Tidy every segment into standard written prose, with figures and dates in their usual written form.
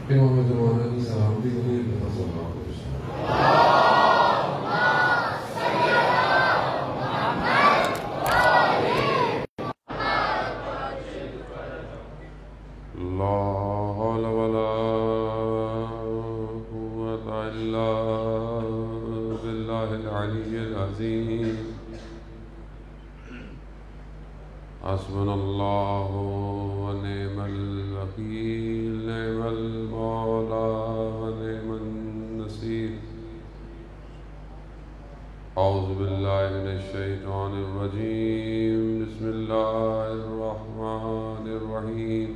امام زمانہ کی سلامتی کے لیے بہت اللہ کو حسبنا اللہ ونعم الوکیل نعم المولا ونعم النصیر اعوذ باللہ من الشیطان الرجیم بسم اللہ الرحمن الرحیم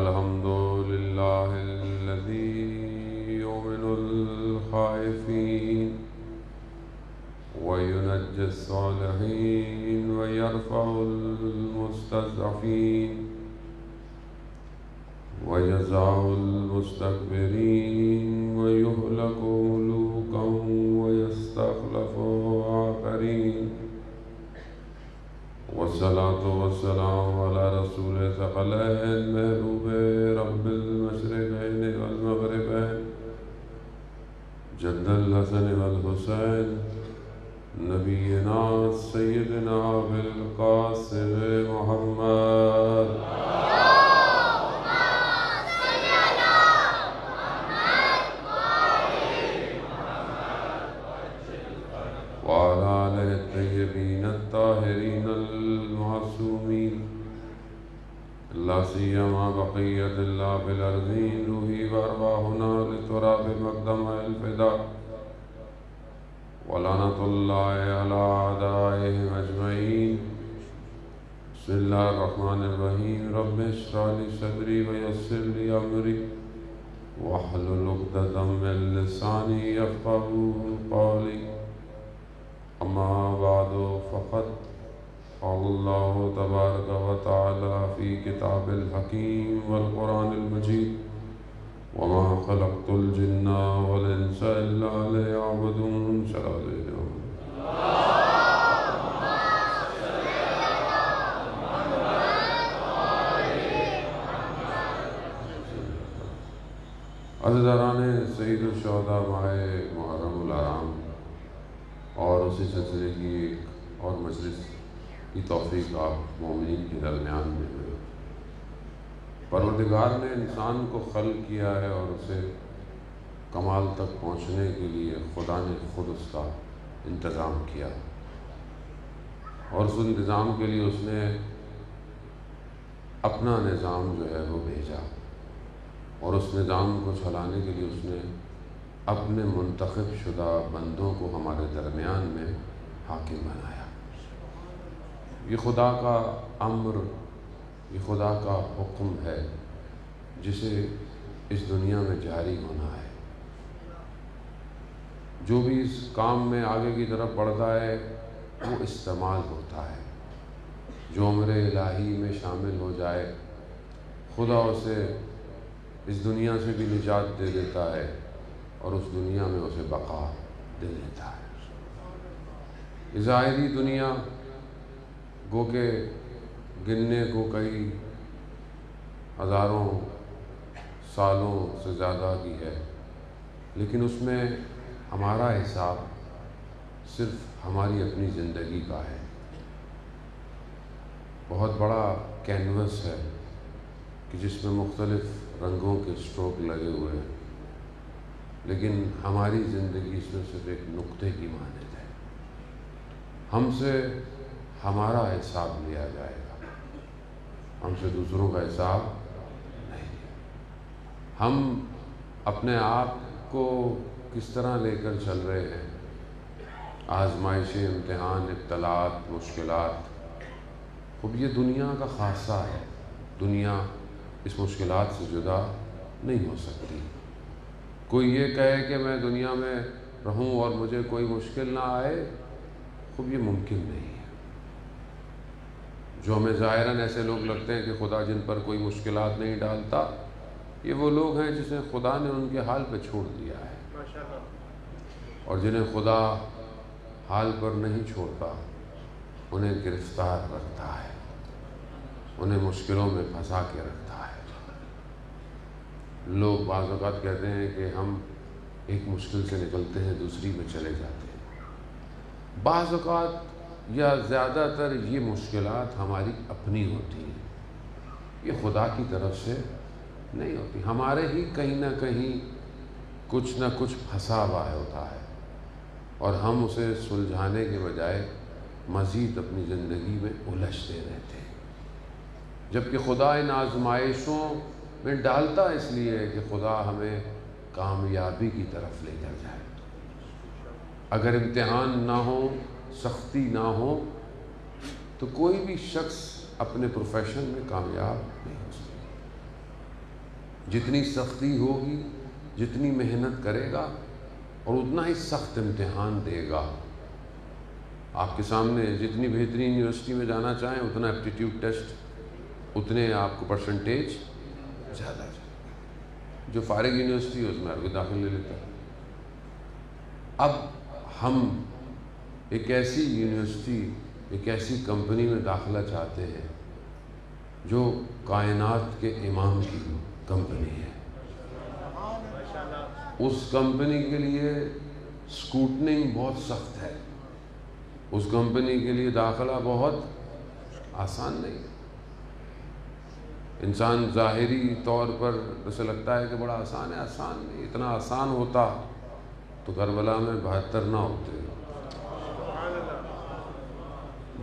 الحمد للہ الذی یؤمن الخائفین وينجي الصالحين ويرفع المستضعفين ويجزع المستكبرين ويهلك ملوكا ويستخلف آخرين والصلاة والسلام على رسول ثقلين محبوب رب المشرقين والمغربين جد الحسن والحسين نبینا سیدنا بالقاسم محمد وعلى آله الطيبين الطاهرين المعصومين لا سيما بقية الله في الأرضين روحي وأرواحنا لتراب مقدم الفداء ولعنة الله على أعدائهم أجمعين بسم الله الرحمن الرحيم رب اشرح لي صدري ويسر لي أمري واحلل عقدة من لساني يفقهوا قولي أما بعد فقد قال الله تبارك وتعالى في كتاب الحكيم والقرآن المجيد وما خلقت الجن والانس الا ليعبدون صلی اللہ علیہ وسلم عزیزان سید الشہداء ماہ محرم الحرام اور اسی سلسلے کی ایک اور مجلس کی توفیق آپ مومنین کے درمیان میں ہوئی۔ پروردگار نے انسان کو خلق کیا ہے اور اسے کمال تک پہنچنے کے لیے خدا نے خود اس کا انتظام کیا اور اس انتظام کے لیے اس نے اپنا نظام جو ہے وہ بھیجا اور اس نظام کو چلانے کے لیے اس نے اپنے منتخب شدہ بندوں کو ہمارے درمیان میں حاکم بنایا۔ یہ خدا کا امر، یہ خدا کا حکم ہے جسے اس دنیا میں جاری ہونا ہے۔ جو بھی اس کام میں آگے کی طرف بڑھتا ہے وہ استعمال ہوتا ہے۔ جو امر الہی میں شامل ہو جائے خدا اسے اس دنیا سے بھی نجات دے دیتا ہے اور اس دنیا میں اسے بقا دے دیتا ہے۔ ظاہری دنیا گو کہ گننے کو کئی ہزاروں سالوں سے زیادہ کی ہے، لیکن اس میں ہمارا حساب صرف ہماری اپنی زندگی کا ہے۔ بہت بڑا کینوس ہے کہ جس میں مختلف رنگوں کے اسٹروک لگے ہوئے ہیں، لیکن ہماری زندگی اس میں صرف ایک نقطے کی مانند ہے۔ ہم سے ہمارا حساب لیا جائے گا، ہم سے دوسروں کا حساب نہیں۔ ہم اپنے آپ کو کس طرح لے کر چل رہے ہیں؟ آزمائشیں، امتحان، ابتلاءات، مشکلات، خب یہ دنیا کا خاصہ ہے۔ دنیا اس مشکلات سے جدا نہیں ہو سکتی۔ کوئی یہ کہے کہ میں دنیا میں رہوں اور مجھے کوئی مشکل نہ آئے، خوب یہ ممکن نہیں ہے۔ جو ہمیں ظاہراً ایسے لوگ لگتے ہیں کہ خدا جن پر کوئی مشکلات نہیں ڈالتا، یہ وہ لوگ ہیں جسے خدا نے ان کے حال پہ چھوڑ دیا ہے، اور جنہیں خدا حال پر نہیں چھوڑتا انہیں گرفتار رکھتا ہے، انہیں مشکلوں میں پھنسا کے رکھتا ہے۔ لوگ بعض اوقات کہتے ہیں کہ ہم ایک مشکل سے نکلتے ہیں دوسری میں چلے جاتے ہیں۔ بعض اوقات یا زیادہ تر یہ مشکلات ہماری اپنی ہوتی ہیں، یہ خدا کی طرف سے نہیں ہوتی، ہمارے ہی کہیں نہ کہیں کچھ نہ کچھ پھنسا ہوا ہوتا ہے، اور ہم اسے سلجھانے کے بجائے مزید اپنی زندگی میں الجھتے رہتے ہیں۔ جبکہ خدا ان آزمائشوں میں ڈالتا اس لیے کہ خدا ہمیں کامیابی کی طرف لے کر جائے۔ اگر امتحان نہ ہو، سختی نہ ہو، تو کوئی بھی شخص اپنے پروفیشن میں کامیاب نہیں ہو سکتا۔ جتنی سختی ہوگی، جتنی محنت کرے گا اور اتنا ہی سخت امتحان دے گا۔ آپ کے سامنے جتنی بہترین یونیورسٹی میں جانا چاہیں اتنا ایپٹیٹیوڈ ٹیسٹ، اتنے آپ کو پرسنٹیج زیادہ جائے۔ جو فارغ یونیورسٹی ہے اس میں ہر کوئی داخل لے لیتا ہے۔ اب ہم ایک ایسی یونیورسٹی، ایک ایسی کمپنی میں داخلہ چاہتے ہیں جو کائنات کے امام کی کمپنی ہے۔ اس کمپنی کے لیے اسکروٹننگ بہت سخت ہے، اس کمپنی کے لیے داخلہ بہت آسان نہیں ہے۔ انسان ظاہری طور پر اسے لگتا ہے کہ بڑا آسان ہے، آسان نہیں۔ اتنا آسان ہوتا تو کربلا میں 72 نہ ہوتے۔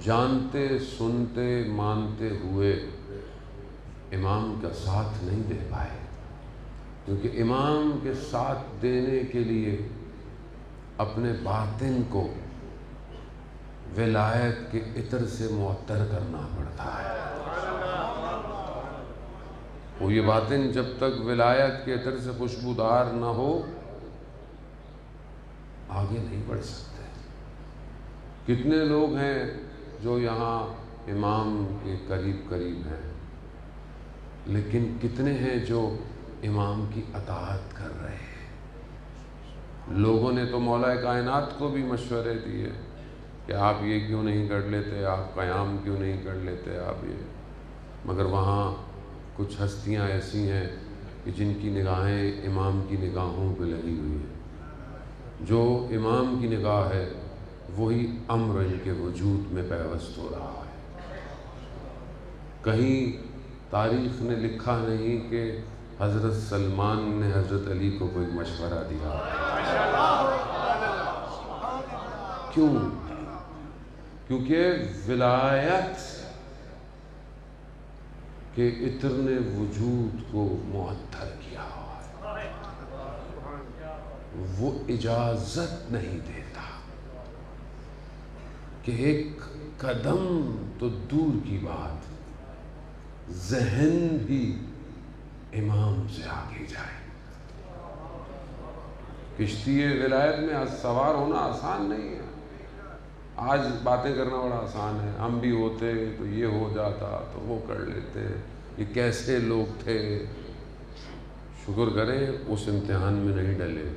جانتے سنتے مانتے ہوئے امام کا ساتھ نہیں دے پائے، کیونکہ امام کے ساتھ دینے کے لیے اپنے باطن کو ولایت کے عطر سے معطر کرنا پڑتا ہے۔ وہ یہ باطن جب تک ولایت کے عطر سے خوشبودار نہ ہو آگے نہیں بڑھ سکتے۔ کتنے لوگ ہیں جو یہاں امام کے قریب ہیں، لیکن کتنے ہیں جو امام کی اطاعت کر رہے ہیں؟ لوگوں نے تو مولا کائنات کو بھی مشورے دیے کہ آپ یہ کیوں نہیں کر لیتے، آپ قیام کیوں نہیں کر لیتے، آپ یہ، مگر وہاں کچھ ہستیاں ایسی ہیں کہ جن کی نگاہیں امام کی نگاہوں پہ لگی ہوئی ہیں۔ جو امام کی نگاہ ہے وہی امر ان کے وجود میں پیوست ہو رہا ہے۔ کہیں تاریخ نے لکھا نہیں کہ حضرت سلمان نے حضرت علی کو کوئی مشورہ دیا۔ کیوں؟ کیونکہ ولایت کے عطر نے وجود کو معطر کیا ہوا ہے۔ وہ اجازت نہیں دیتا کہ ایک قدم تو دور کی بات، ذہن بھی امام سے آگے جائے۔ کشتی ولایت میں سوار ہونا آسان نہیں ہے۔ آج باتیں کرنا بڑا آسان ہے، ہم بھی ہوتے تو یہ ہو جاتا تو وہ کر لیتے، یہ کیسے لوگ تھے۔ شکر کریں اس امتحان میں نہیں ڈلے۔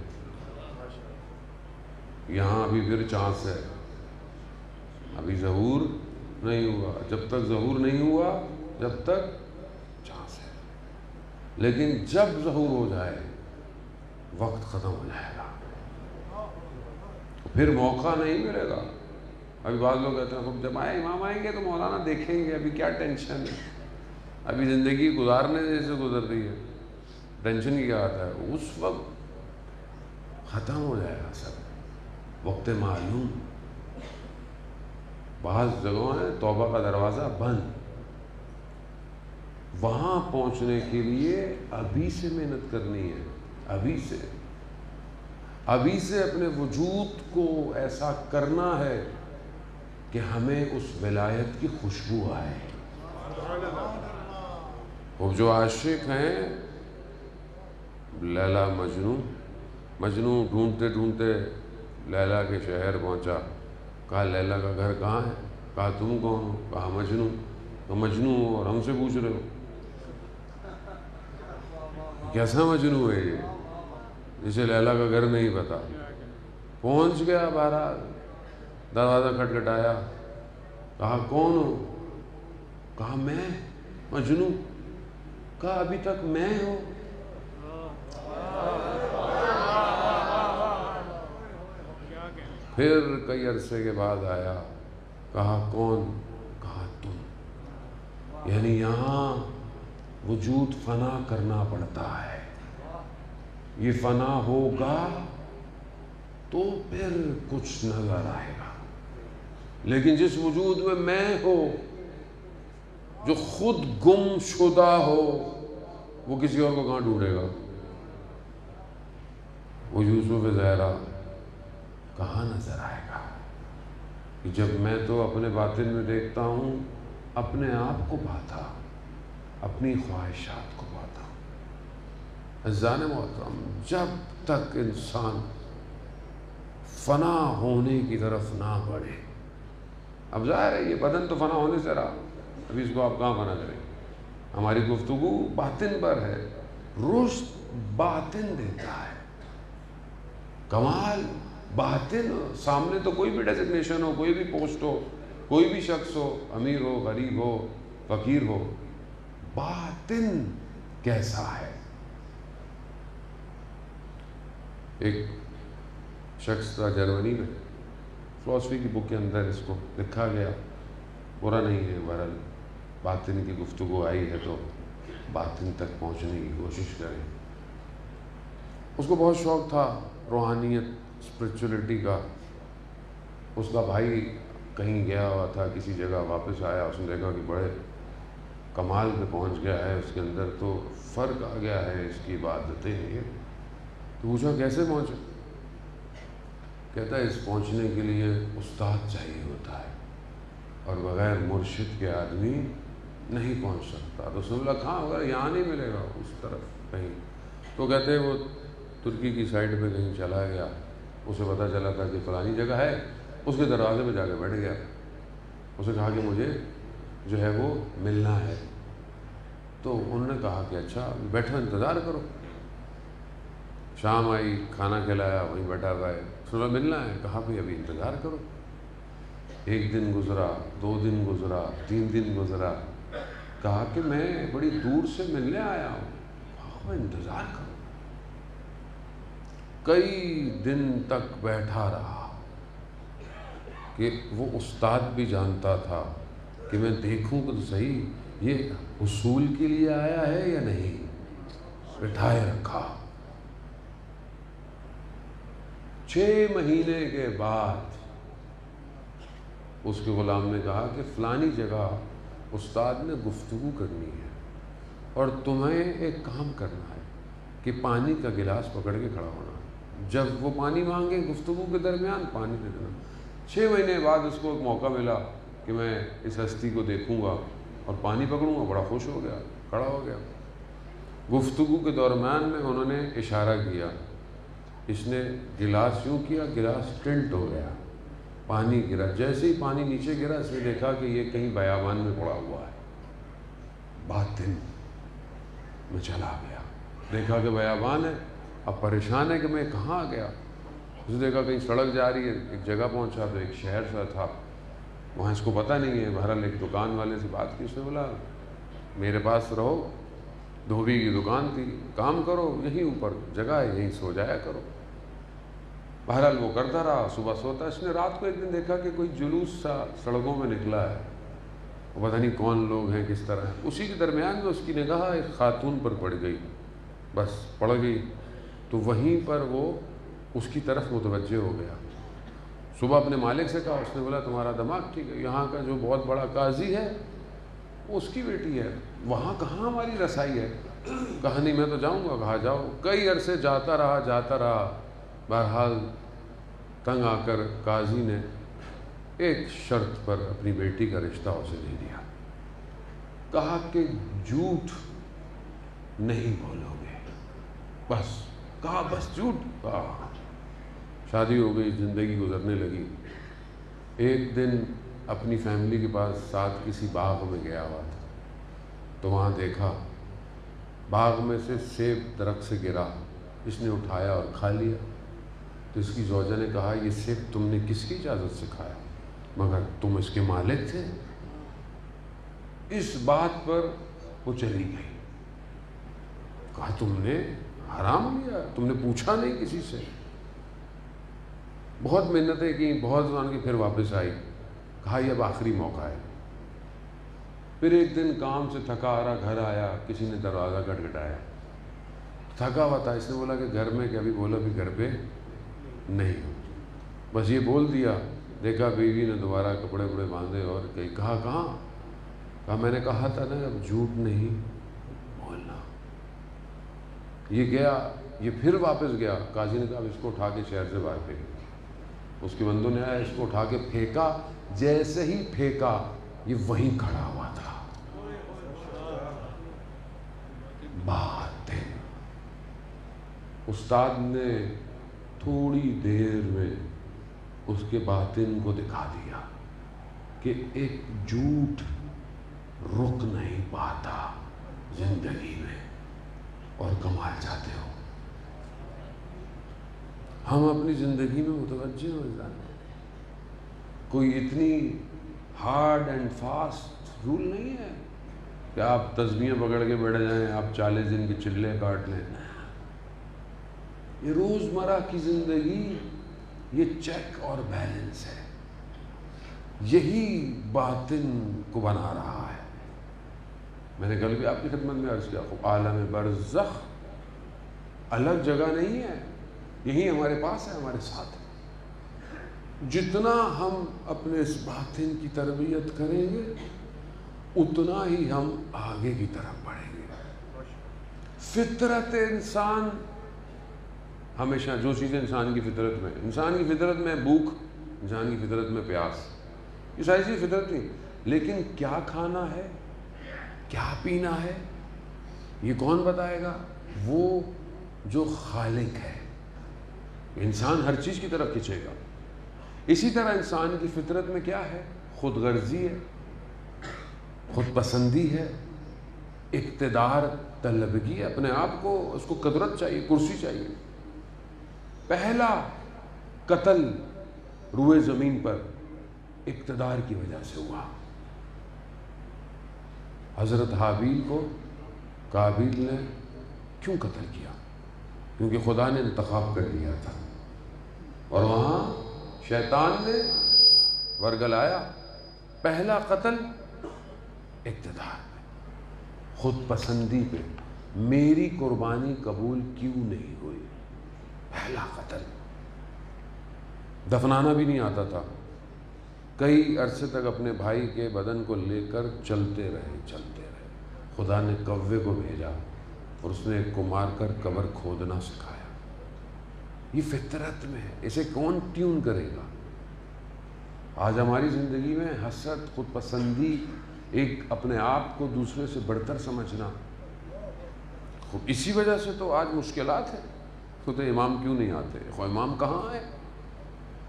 یہاں ابھی پھر چانس ہے، ابھی ظہور نہیں ہوا۔ جب تک ظہور نہیں ہوا جب تک چانس ہے، لیکن جب ظہور ہو جائے وقت ختم ہو جائے گا، پھر موقع نہیں ملے گا۔ ابھی بعض لوگ کہتے ہیں جب امام آئیں گے تو مولانا دیکھیں گے، ابھی کیا ٹینشن ہے، ابھی زندگی گزارنے جیسے گزر رہی ہے، ٹینشن کی کیا آتا ہے۔ اس وقت ختم ہو جائے گا سب، وقت معلوم۔ بعض جگہوں ہے توبہ کا دروازہ بند، وہاں پہنچنے کے لیے ابھی سے محنت کرنی ہے، ابھی سے اپنے وجود کو ایسا کرنا ہے کہ ہمیں اس ولایت کی خوشبو آئے۔ وہ جو عاشق ہیں لیلا مجنوں ڈھونڈتے ڈھونڈتے لیلا کے شہر پہنچا. کہا لیلا کا گھر کہاں ہے؟ کہا تم کون ہو؟ کہا مجنوں. تو مجنوں ہو اور ہم سے پوچھ رہے ہو؟ کیسا مجنوں ہے یہ جسے لیلا کا گھر نہیں پتا؟ پہنچ گیا بہرحال، دروازہ کھٹکھٹایا. کہا کون ہو؟ کہا میں مجنوں. کہا ابھی تک میں ہو؟ پھر کئی عرصے کے بعد آیا. کہا کون؟ کہا تم. یعنی یہاں وجود فنا کرنا پڑتا ہے. یہ فنا ہوگا تو پھر کچھ نظر آئے گا. لیکن جس وجود میں ہو، جو خود گم شدہ ہو، وہ کسی اور کو کہاں ڈھونڈے گا؟ وہ یوسف زہرا کہاں نظر آئے گا؟ کہ جب میں تو اپنے باطن میں دیکھتا ہوں اپنے آپ کو پاتا، اپنی خواہشات کو پاتا. عزیزان محترم، جب تک انسان فنا ہونے کی طرف نہ بڑھے، اب ظاہر ہے یہ بدن تو فنا ہونے سے رہا، ابھی اس کو آپ کہاں فنا کریں؟ ہماری گفتگو باطن پر ہے. رشد باطن دیتا ہے، کمال باطن. سامنے تو کوئی بھی ڈیزگنیشن ہو، کوئی بھی پوسٹ ہو، کوئی بھی شخص ہو، امیر ہو، غریب ہو، فقیر ہو، باطن کیسا ہے؟ ایک شخص تھا جرمنی میں، فلسفی کی بک کے اندر اس کو لکھا گیا. برا نہیں ہے، بہرحال باطن کی گفتگو آئی ہے تو باطن تک پہنچنے کی کوشش کریں. اس کو بہت شوق تھا روحانیت، اسپرچولیٹی کا. اس کا بھائی کہیں گیا ہوا تھا کسی جگہ، واپس آیا، اس نے دیکھا کہ بڑے کمال پہ پہنچ گیا ہے، اس کے اندر تو فرق آ گیا ہے، اس کی عبادتیں ہیں. تو پوچھا کیسے پہنچا؟ کہتا ہے اس پہنچنے کے لیے استاد چاہیے ہوتا ہے، اور بغیر مرشد کے آدمی نہیں پہنچ سکتا. تو رسول اللہ کہاں ہوگا؟ یہاں نہیں ملے گا، اس طرف کہیں. تو کہتے ہیں وہ ترکی کی سائڈ پہ کہیں چلا گیا. اسے پتہ چلا تھا کہ فلانی جگہ ہے، اس کے دروازے پہ جا کے بیٹھ گیا. اسے کہا کہ مجھے جو ہے وہ ملنا ہے. تو انہوں نے کہا کہ اچھا بیٹھو، انتظار کرو. شام آئی، کھانا کھلایا، وہیں بیٹھا ہوا ہے. رسول اللہ ملنا ہے. کہا بھائی ابھی انتظار کرو. ایک دن گزرا، 2 دن گزرا، 3 دن گزرا. کہا کہ میں بڑی دور سے ملنے آیا ہوں. کہا انتظار کرو. کئی دن تک بیٹھا رہا کہ وہ استاد بھی جانتا تھا کہ میں دیکھوں تو صحیح یہ حصول کے لیے آیا ہے یا نہیں. بٹھائے رکھا. 6 مہینے کے بعد اس کے غلام نے کہا کہ فلانی جگہ استاد نے گفتگو کرنی ہے اور تمہیں ایک کام کرنا ہے کہ پانی کا گلاس پکڑ کے کھڑا ہونا. جب وہ پانی مانگے گفتگو کے درمیان پانی دے دینا. 6 مہینے بعد اس کو ایک موقع ملا کہ میں اس ہستی کو دیکھوں گا اور پانی پکڑوں گا. بڑا خوش ہو گیا، کھڑا ہو گیا. گفتگو کے درمیان میں انہوں نے اشارہ کیا. اس نے گلاس یوں کیا، گلاس ٹلٹ ہو گیا، پانی گرا. جیسے ہی پانی نیچے گرا اس نے دیکھا کہ یہ کہیں بیابان میں پڑا ہوا ہے. باطن میں چلا گیا، دیکھا کہ بیابان ہے. اب پریشان ہے کہ میں کہاں آ گیا. اس نے دیکھا کہیں سڑک جا رہی ہے. ایک جگہ پہنچا تو ایک شہر سا تھا، وہاں اس کو پتہ نہیں ہے. بہرحال ایک دکان والے سے بات کی. اس نے بولا میرے پاس رہو، دھوبی کی دکان تھی، کام کرو، یہیں اوپر جگہ ہے، یہیں سو جایا کرو. بہرحال وہ کرتا رہا، صبح سوتا. اس نے رات کو ایک دن دیکھا کہ کوئی جلوس سا سڑکوں میں نکلا ہے. وہ پتہ نہیں کون لوگ ہیں، کس طرح ہیں. اسی کے درمیان میں اس کی نگاہ ایک خاتون پر پڑ گئی. بس پڑ گئی تو وہیں پر وہ اس کی طرف متوجہ ہو گیا. صبح اپنے مالک سے کہا. اس نے بولا تمہارا دماغ ٹھیک ہے، یہاں کا جو بہت بڑا قاضی ہے وہ اس کی بیٹی ہے، وہاں کہاں ہماری رسائی ہے. کہا نہیں میں تو جاؤں گا. کہا جاؤ. کئی عرصے جاتا رہا. بہرحال تنگ آ کر قاضی نے ایک شرط پر اپنی بیٹی کا رشتہ اسے دے دیا. کہا کہ جھوٹ نہیں بولو گے، بس کہا، بس جھوٹ کہا۔ شادی ہو گئی، زندگی گزرنے لگی۔ ایک دن اپنی فیملی کے پاس ساتھ کسی باغ میں گیا ہوا تھا، تو وہاں دیکھا باغ میں سے سیب درخت سے گرا، اس نے اٹھایا اور کھا لیا۔ تو اس کی زوجہ نے کہا، یہ سیب تم نے کس کی اجازت سے کھایا؟ مگر تم اس کے مالک تھے۔ اس بات پر وہ چلی گئی، کہا تم نے حرام لیا، تم نے پوچھا نہیں کسی سے۔ بہت محنتیں کی، بہت زمان کی، پھر واپس آئی، کہا یہ اب آخری موقع ہے۔ پھر ایک دن کام سے تھکا آ رہا گھر آیا، کسی نے دروازہ کھٹکھٹایا، تھکا ہوا تھا، اس نے بولا کہ گھر میں کیا؟ ابھی بولا بھی گھر پہ نہیں ہو، بس یہ بول دیا۔ دیکھا بیوی نے دوبارہ کپڑے وپڑے باندھے اور کہا کہاں؟ کہا میں نے کہا تھا نا اب جھوٹ نہیں بولنا۔ یہ گیا، یہ پھر واپس گیا، قاضی نے کہا اب اس کو اٹھا کے شہر سے باہر پھینک۔ اس کے بندوں نے آیا، اس کو اٹھا کے پھینکا، جیسے ہی پھینکا یہ وہیں کھڑا ہوا تھا۔ باطن۔ استاد نے تھوڑی دیر میں اس کے باطن کو دکھا دیا کہ ایک جھوٹ رک نہیں پاتا زندگی میں، اور کمال چاہتے ہو۔ ہم اپنی زندگی میں متوجہ ہو جاتے ہیں، کوئی اتنی ہارڈ اینڈ فاسٹ رول نہیں ہے کہ آپ تسبیحیں پکڑ کے بیٹھ جائیں، آپ 40 دن کے چلے کاٹ لیں۔ یہ روزمرہ کی زندگی، یہ چیک اور بیلنس ہے، یہی باطن کو بنا رہا ہے۔ میں نے کل بھی آپ کی خدمت میں عرض کیا، عالم برزخ الگ جگہ نہیں ہے، یہی ہمارے پاس ہے، ہمارے ساتھ ہے۔ جتنا ہم اپنے اس باطن کی تربیت کریں گے اتنا ہی ہم آگے کی طرف بڑھیں گے۔ فطرت انسان ہمیشہ، جو چیزیں انسان کی فطرت میں بھوک، انسان کی فطرت میں پیاس، یہ ساری چیز فطرت نہیں، لیکن کیا کھانا ہے، کیا پینا ہے، یہ کون بتائے گا؟ وہ جو خالق ہے۔ انسان ہر چیز کی طرف کھنچے گا۔ اسی طرح انسان کی فطرت میں کیا ہے؟ خود غرضی ہے، خود پسندی ہے، اقتدار طلبگی ہے، اپنے آپ کو، اس کو قدرت چاہیے، کرسی چاہیے۔ پہلا قتل روئے زمین پر اقتدار کی وجہ سے ہوا۔ حضرت حابیل کو قابیل نے کیوں قتل کیا؟ کیونکہ خدا نے انتخاب کر لیا تھا، اور وہاں شیطان نے ورگلایا۔ پہلا قتل اقتدار پہ، خود پسندی پہ، میری قربانی قبول کیوں نہیں ہوئی؟ پہلا قتل۔ دفنانا بھی نہیں آتا تھا، کئی عرصے تک اپنے بھائی کے بدن کو لے کر چلتے رہے۔ خدا نے کوے کو بھیجا اور اس نے ایک کو مار کر قبر کھودنا سکھایا۔ یہ فطرت میں ہے، اسے کون ٹیون کرے گا؟ آج ہماری زندگی میں حسد، خود پسندی، ایک اپنے آپ کو دوسرے سے بڑھتر سمجھنا، اسی وجہ سے تو آج مشکلات ہیں۔ تو امام کیوں نہیں آتے؟ امام کہاں ہے؟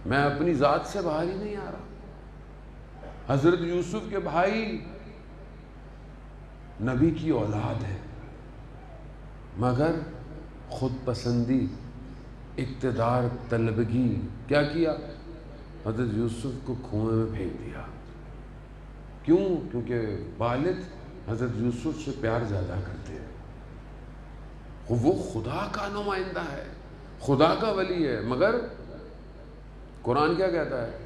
میں اپنی ذات سے باہر ہی نہیں آ رہا۔ حضرت یوسف کے بھائی نبی کی اولاد ہے، مگر خود پسندی، اقتدار طلبگی، کیا کیا؟ حضرت یوسف کو کنویں میں پھینک دیا۔ کیوں؟ کیونکہ والد حضرت یوسف سے پیار زیادہ کرتے ہیں، وہ خدا کا نمائندہ ہے، خدا کا ولی ہے، مگر قرآن کیا کہتا ہے؟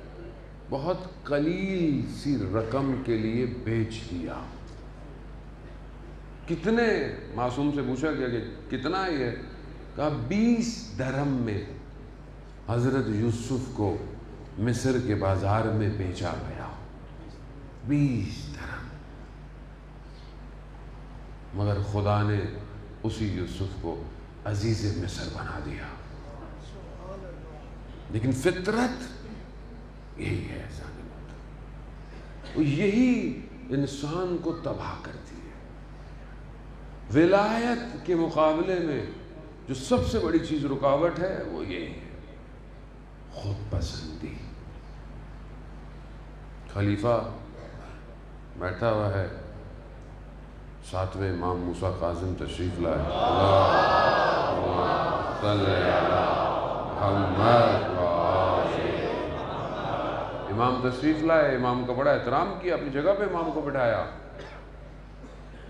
بہت قلیل سی رقم کے لیے بیچ دیا۔ کتنے؟ معصوم سے پوچھا گیا کہ کتنا ہے یہ؟ کہا 20 درہم میں حضرت یوسف کو مصر کے بازار میں بیچا گیا۔ 20 درہم۔ مگر خدا نے اسی یوسف کو عزیز مصر بنا دیا۔ لیکن فطرت یہی ہے، یہی انسان کو تباہ کرتی ہے۔ ولایت کے مقابلے میں جو سب سے بڑی چیز رکاوٹ ہے وہ یہ ہے خود پسندی۔ خلیفہ بیٹھا ہوا ہے، ساتویں امام موسیٰ کاظم تشریف لائے، اللہم صلی علی محمد امام تشریف لائے، امام کا بڑا احترام کیا، اپنی جگہ پہ امام کو بٹھایا،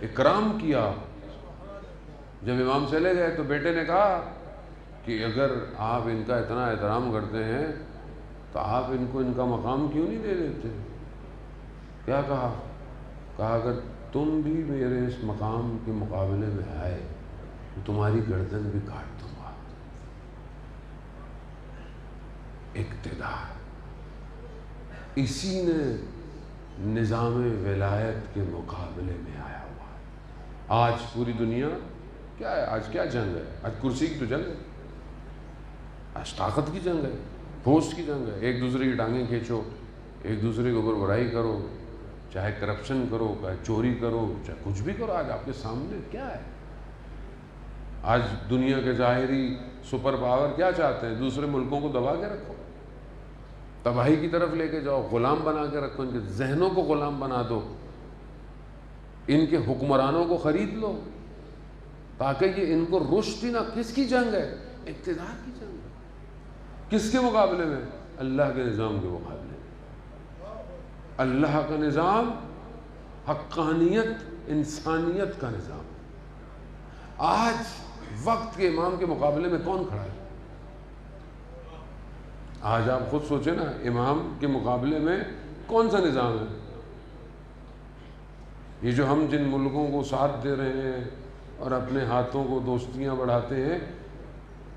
اکرام کیا۔ جب امام چلے گئے تو بیٹے نے کہا کہ اگر آپ ان کا اتنا احترام کرتے ہیں تو آپ ان کو ان کا مقام کیوں نہیں دے دیتے؟ کیا کہا؟ کہا اگر تم بھی میرے اس مقام کے مقابلے میں آئے تو تمہاری گردن بھی کاٹ دوں گا۔ اقتدار، اسی نے نظام ولایت کے مقابلے میں آیا ہوا ہے۔ آج پوری دنیا کیا ہے؟ آج کیا جنگ ہے؟ آج کرسی کی تو جنگ ہے، آج طاقت کی جنگ ہے، پوسٹ کی جنگ ہے۔ ایک دوسرے کی ٹانگیں کھینچو، ایک دوسرے کے اوپر برائی کرو، چاہے کرپشن کرو، چاہے چوری کرو، چاہے کچھ بھی کرو۔ آج آپ کے سامنے کیا ہے؟ آج دنیا کے ظاہری سپر پاور کیا چاہتے ہیں؟ دوسرے ملکوں کو دبا کے رکھو، تباہی کی طرف لے کے جاؤ، غلام بنا کے رکھو، ان کے ذہنوں کو غلام بنا دو، ان کے حکمرانوں کو خرید لو تاکہ یہ ان کو رشد ہی نہ۔ کس کی جنگ ہے؟ اقتدار کی جنگ ہے۔ کس کے مقابلے میں؟ اللہ کے نظام کے مقابلے میں۔ اللہ کا نظام حقانیت، انسانیت کا نظام۔ آج وقت کے امام کے مقابلے میں کون کھڑا ہے؟ آج آپ خود سوچیں نا، امام کے مقابلے میں کون سا نظام ہے؟ یہ جو ہم جن ملکوں کو ساتھ دے رہے ہیں اور اپنے ہاتھوں کو دوستیاں بڑھاتے ہیں،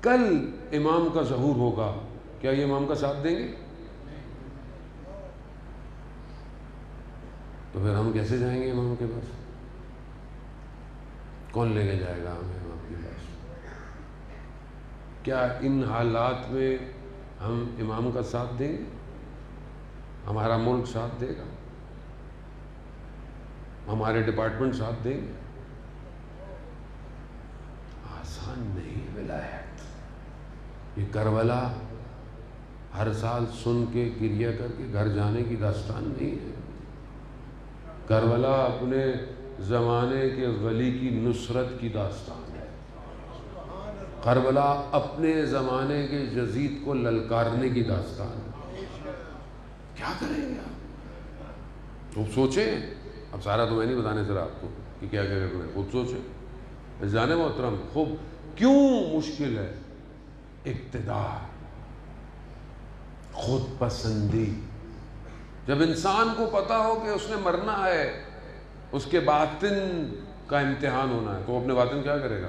کل امام کا ظہور ہوگا، کیا یہ امام کا ساتھ دیں گے؟ تو پھر ہم کیسے جائیں گے امام کے پاس؟ کون لے کے جائے گا ہمیں امام کے پاس؟ کیا ان حالات میں ہم امام کا ساتھ دیں گے؟ ہمارا ملک ساتھ دے گا؟ ہمارے ڈپارٹمنٹ ساتھ دیں گے؟ آسان نہیں ولایت۔ یہ کربلا ہر سال سن کے گریہ کر کے گھر جانے کی داستان نہیں ہے۔ کربلا اپنے زمانے کے ولی کی نصرت کی داستان ہے۔ کربلا اپنے زمانے کے یزید کو للکارنے کی داستان ہے۔ کیا کریں گے آپ؟ خوب سوچیں۔ اب سارا تو میں نہیں بتانے ذرا آپ کو کہ کیا کیا کرنا ہے، خود سوچیں۔ جانے محترم، خوب کیوں مشکل ہے؟ اقتدار، خود پسندی۔ جب انسان کو پتا ہو کہ اس نے مرنا ہے، اس کے باطن کا امتحان ہونا ہے، تو اپنے باطن کیا کرے گا؟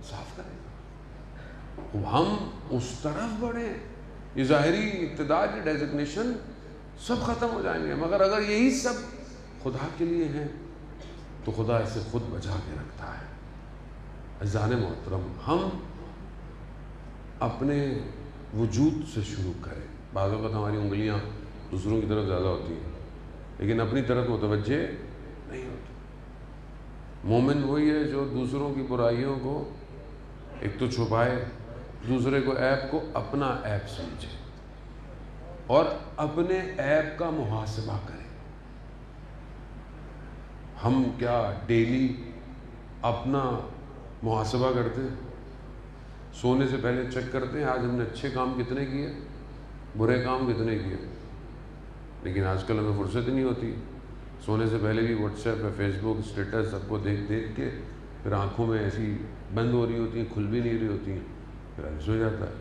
صاف کرے گا۔ ہم اس طرف بڑھیں، یہ ظاہری اقتدار، یہ ڈیزگنیشن سب ختم ہو جائیں گے، مگر اگر یہی سب خدا کے لیے ہیں تو خدا اسے خود بچا کے رکھتا ہے۔ عزیزان محترم، ہم اپنے وجود سے شروع کریں۔ بعض اوقات ہماری انگلیاں دوسروں کی طرف زیادہ ہوتی ہیں لیکن اپنی طرف متوجہ نہیں ہوتی۔ مومن وہی ہے جو دوسروں کی برائیوں کو ایک تو چھپائے، دوسرے کو عیب کو اپنا عیب سمجھے اور اپنے عیب کا محاسبہ کرے۔ ہم کیا ڈیلی اپنا محاسبہ کرتے ہیں؟ سونے سے پہلے چیک کرتے ہیں آج ہم نے اچھے کام کتنے کیے، برے کام کتنے کیے؟ لیکن آج کل ہمیں فرصت نہیں ہوتی۔ سونے سے پہلے بھی واٹس ایپ پہ، فیس بک، اسٹیٹس سب کو دیکھ دیکھ کے پھر آنکھوں میں ایسی بند ہو رہی ہوتی ہیں، کھل بھی نہیں رہی ہوتی ہیں، پھر عجز ہو جاتا ہے۔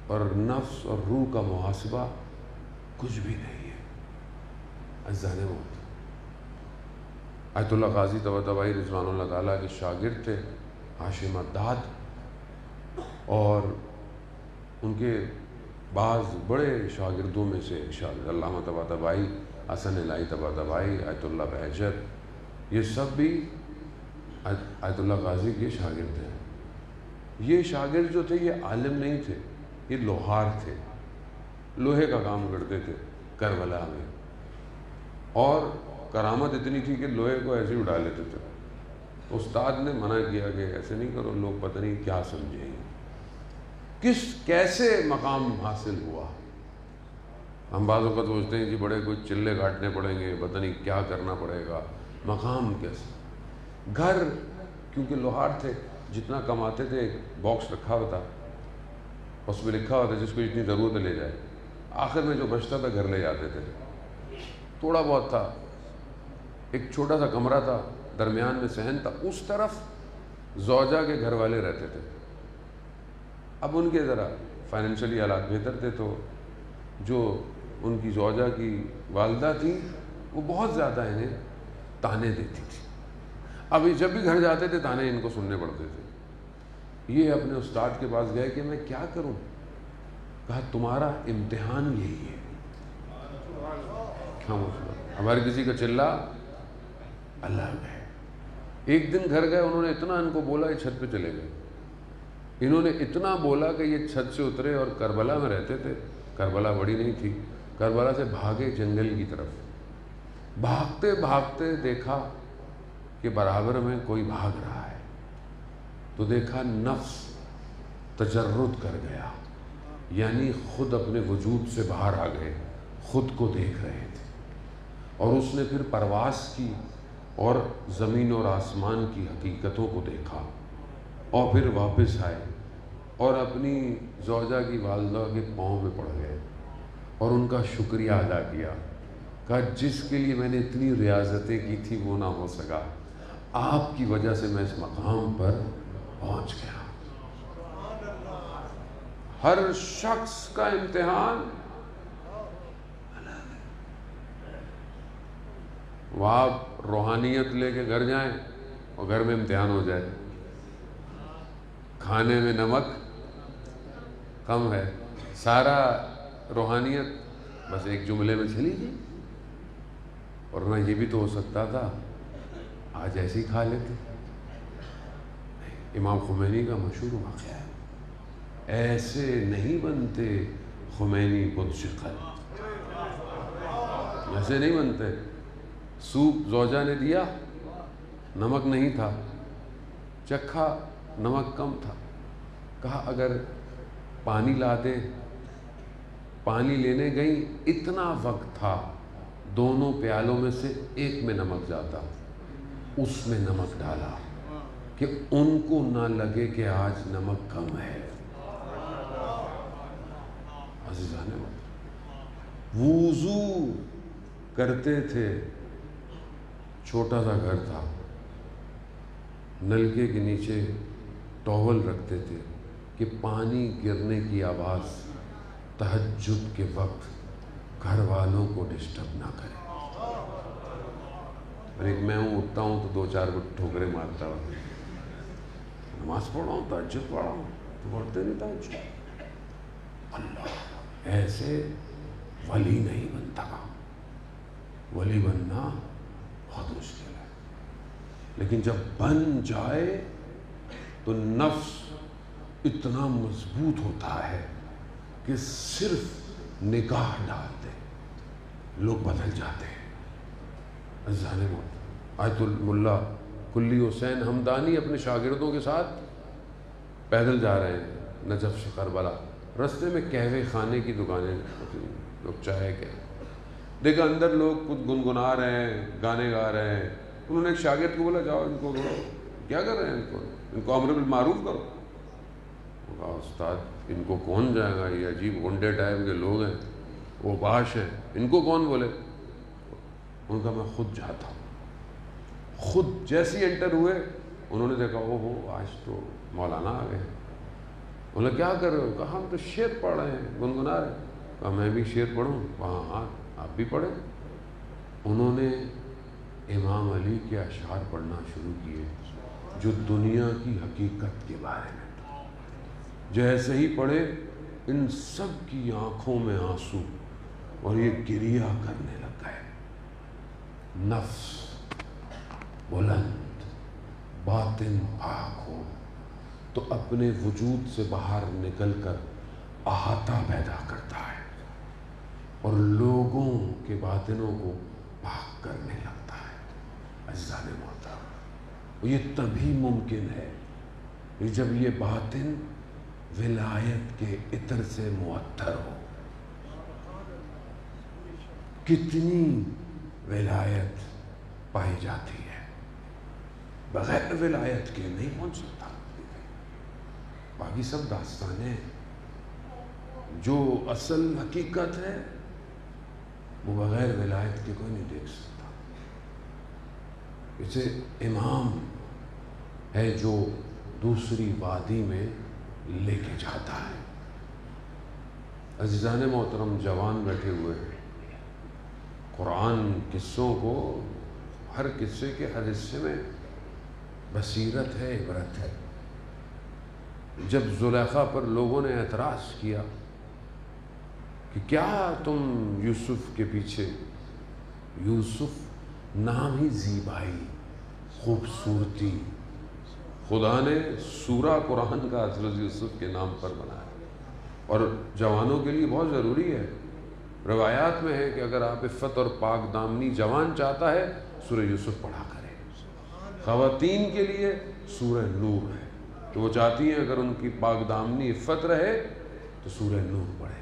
اور نفس اور روح کا محاسبہ کچھ بھی نہیں ہے۔ عزیزان محترم، آیت اللہ قاضی طباطبائی رضوان اللہ تعالیٰ کے شاگرد تھے ہاشم عداد، اور ان کے بعض بڑے شاگردوں میں سے شاگرد علامہ طباطبائی، حسن الہی طباطبائی، آیت اللہ بہجت، یہ سب بھی آیت اللہ قاضی کے شاگرد ہیں۔ یہ شاگرد جو تھے یہ عالم نہیں تھے، یہ لوہار تھے، لوہے کا کام کرتے تھے کربلا میں، اور کرامت اتنی تھی کہ لوہے کو ایسے ہی اٹھا لیتے تھے، استاد نے منع کیا کہ ایسے نہیں کرو، لوگ پتہ نہیں کیا سمجھیں گے، کیسے مقام حاصل ہوا۔ ہم بعض اوقات سوچتے ہیں جی بڑے کوئی چلے کاٹنے پڑیں گے، پتہ نہیں کیا کرنا پڑے گا، مقام کیسے؟ گھر کیونکہ لوہار تھے، جتنا کماتے تھے ایک باکس رکھا ہوا تھا، اس میں لکھا ہوا تھا جس کو جتنی ضرورت ہے لے جائے، آخر میں جو بچتا تھا گھر لے جاتے تھے۔ تھوڑا بہت تھا، ایک چھوٹا سا کمرہ تھا، درمیان میں صحن تھا، اس طرف زوجہ کے گھر والے رہتے تھے۔ اب ان کے ذرا فائنینشلی حالات بہتر تھے، تو جو ان کی زوجہ کی والدہ تھی وہ بہت زیادہ انہیں تانے دیتی تھی۔ اب یہ جب بھی گھر جاتے تھے تانے ان کو سننے پڑتے تھے۔ یہ اپنے استاد کے پاس گئے کہ میں کیا کروں؟ کہا تمہارا امتحان یہی ہے۔ ہمارے کسی کا چلہ الگ ہے۔ ایک دن گھر گئے، انہوں نے اتنا ان کو بولا، یہ چھت پہ چلے گئے۔ انہوں نے اتنا بولا کہ یہ چھت سے اترے، اور کربلا میں رہتے تھے، کربلا بڑی نہیں تھی، کربلا سے بھاگے جنگل کی طرف۔ بھاگتے بھاگتے دیکھا کہ برابر میں کوئی بھاگ رہا ہے، تو دیکھا نفس تجرد کر گیا، یعنی خود اپنے وجود سے باہر آ گئے، خود کو دیکھ رہے تھے۔ اور اس نے پھر پرواز کی اور زمین اور آسمان کی حقیقتوں کو دیکھا، اور پھر واپس آئے اور اپنی زوجہ کی والدہ کے پاؤں میں پڑ گئے اور ان کا شکریہ ادا کیا۔ کہا جس کے لیے میں نے اتنی ریاضتیں کی تھی وہ نہ ہو سکا، آپ کی وجہ سے میں اس مقام پر پہنچ گیا۔ ہر شخص کا امتحان وہ آپ روحانیت لے کے گھر جائیں اور گھر میں امتحان ہو جائے، کھانے میں نمک کم ہے، سارا روحانیت بس ایک جملے میں چلی گئی۔ ورنہ یہ بھی تو ہو سکتا تھا آج ایسے ہی کھا لیتے۔ امام خمینی کا مشہور واقعہ ہے، ایسے نہیں بنتے خمینی بت شکل، ایسے نہیں بنتے۔ سوپ زوجہ نے دیا، نمک نہیں تھا، چکھا نمک کم تھا، کہا اگر پانی لا دے۔ پانی لینے گئی، اتنا وقت تھا، دونوں پیالوں میں سے ایک میں نمک جاتا، اس میں نمک ڈالا کہ ان کو نہ لگے کہ آج نمک کم ہے۔ عزیزان وضو کرتے تھے، چھوٹا سا گھر تھا، نلکے کے نیچے ٹاول رکھتے تھے کہ پانی گرنے کی آواز تہجد کے وقت گھر والوں کو ڈسٹرب نہ کرے۔ اور ایک میں اٹھتا ہوں تو 2-4 ٹھوکریں مارتا ہوں، نماز پڑھ رہا ہوں، تہجد پڑھ رہا ہوں، تو پڑھتے نہیں تہجد۔ اللہ، ایسے ولی نہیں بنتا، ولی بننا بہت مشکل ہے، لیکن جب بن جائے تو نفس اتنا مضبوط ہوتا ہے کہ صرف نگاہ ڈالتے لوگ بدل جاتے ہیں۔ آیت الملا کلی حسین ہمدانی اپنے شاگردوں کے ساتھ پیدل جا رہے ہیں نجف سے کربلا، رستے میں قہوے خانے کی دکانیں ہوتی ہیں، لوگ چائے کے دیکھا اندر لوگ کچھ گنگنا رہے ہیں، گانے گا رہے ہیں۔ انہوں نے ایک شاگرد کو بولا جاؤ ان کو کیا کر رہے ہیں، ان کو امر بالمعروف کرو۔ وہ کہا استاد ان کو کون جائے گا، یہ عجیب غنڈے ٹائپ کے لوگ ہیں، وہ باش ہیں، ان کو کون بولے۔ ان کا میں خود جاتا ہوں۔ خود جیسی انٹر ہوئے انہوں نے دیکھا او ہو آج تو مولانا آ گئے۔ بولا کیا کر رہے ہو؟ کہا ہم تو شعر پڑھ رہے ہیں، گنگنا رہے ہیں۔ کہا میں بھی شعر پڑھوں؟ وہاں ہاں آپ بھی پڑھیں۔ انہوں نے امام علی کے اشعار پڑھنا شروع کیے جو دنیا کی حقیقت کے بارے میں، جیسے ہی پڑھے ان سب کی آنکھوں میں آنسو اور یہ گریہ کرنے لگ گئے۔ نفس بلند، باطن پاک ہو تو اپنے وجود سے باہر نکل کر احاطہ پیدا کرتا ہے اور لوگوں کے باطنوں کو پاک کرنے لگتا ہے۔ عزیزان محترم، یہ تبھی ممکن ہے کہ جب یہ باطن ولایت کے عطر سے معطر ہو۔ کتنی ولایت پائی جاتی ہے، بغیر ولایت کے نہیں پہنچ سکتا۔ باقی سب داستانیں، جو اصل حقیقت ہے وہ بغیر ولایت کے کوئی نہیں دیکھ سکتا۔ اسے امام ہے جو دوسری وادی میں لے کے جاتا ہے۔ عزیزان محترم، جوان بیٹھے ہوئے ہیں، قرآن قصوں کو، ہر قصے کے ہر حصے میں بصیرت ہے، عبرت ہے۔ جب زلیخا پر لوگوں نے اعتراض کیا کہ کیا تم یوسف کے پیچھے، یوسف نام ہی زیبائی، خوبصورتی، خدا نے سورہ قرآن کا حضرت یوسف کے نام پر بنایا، اور جوانوں کے لیے بہت ضروری ہے۔ روایات میں ہے کہ اگر آپ عفت اور پاک دامنی جوان چاہتا ہے سورہ یوسف پڑھا کرے۔ خواتین کے لیے سورہ نور ہے، تو وہ چاہتی ہیں اگر ان کی پاک دامنی عفت رہے تو سورہ نور پڑھے۔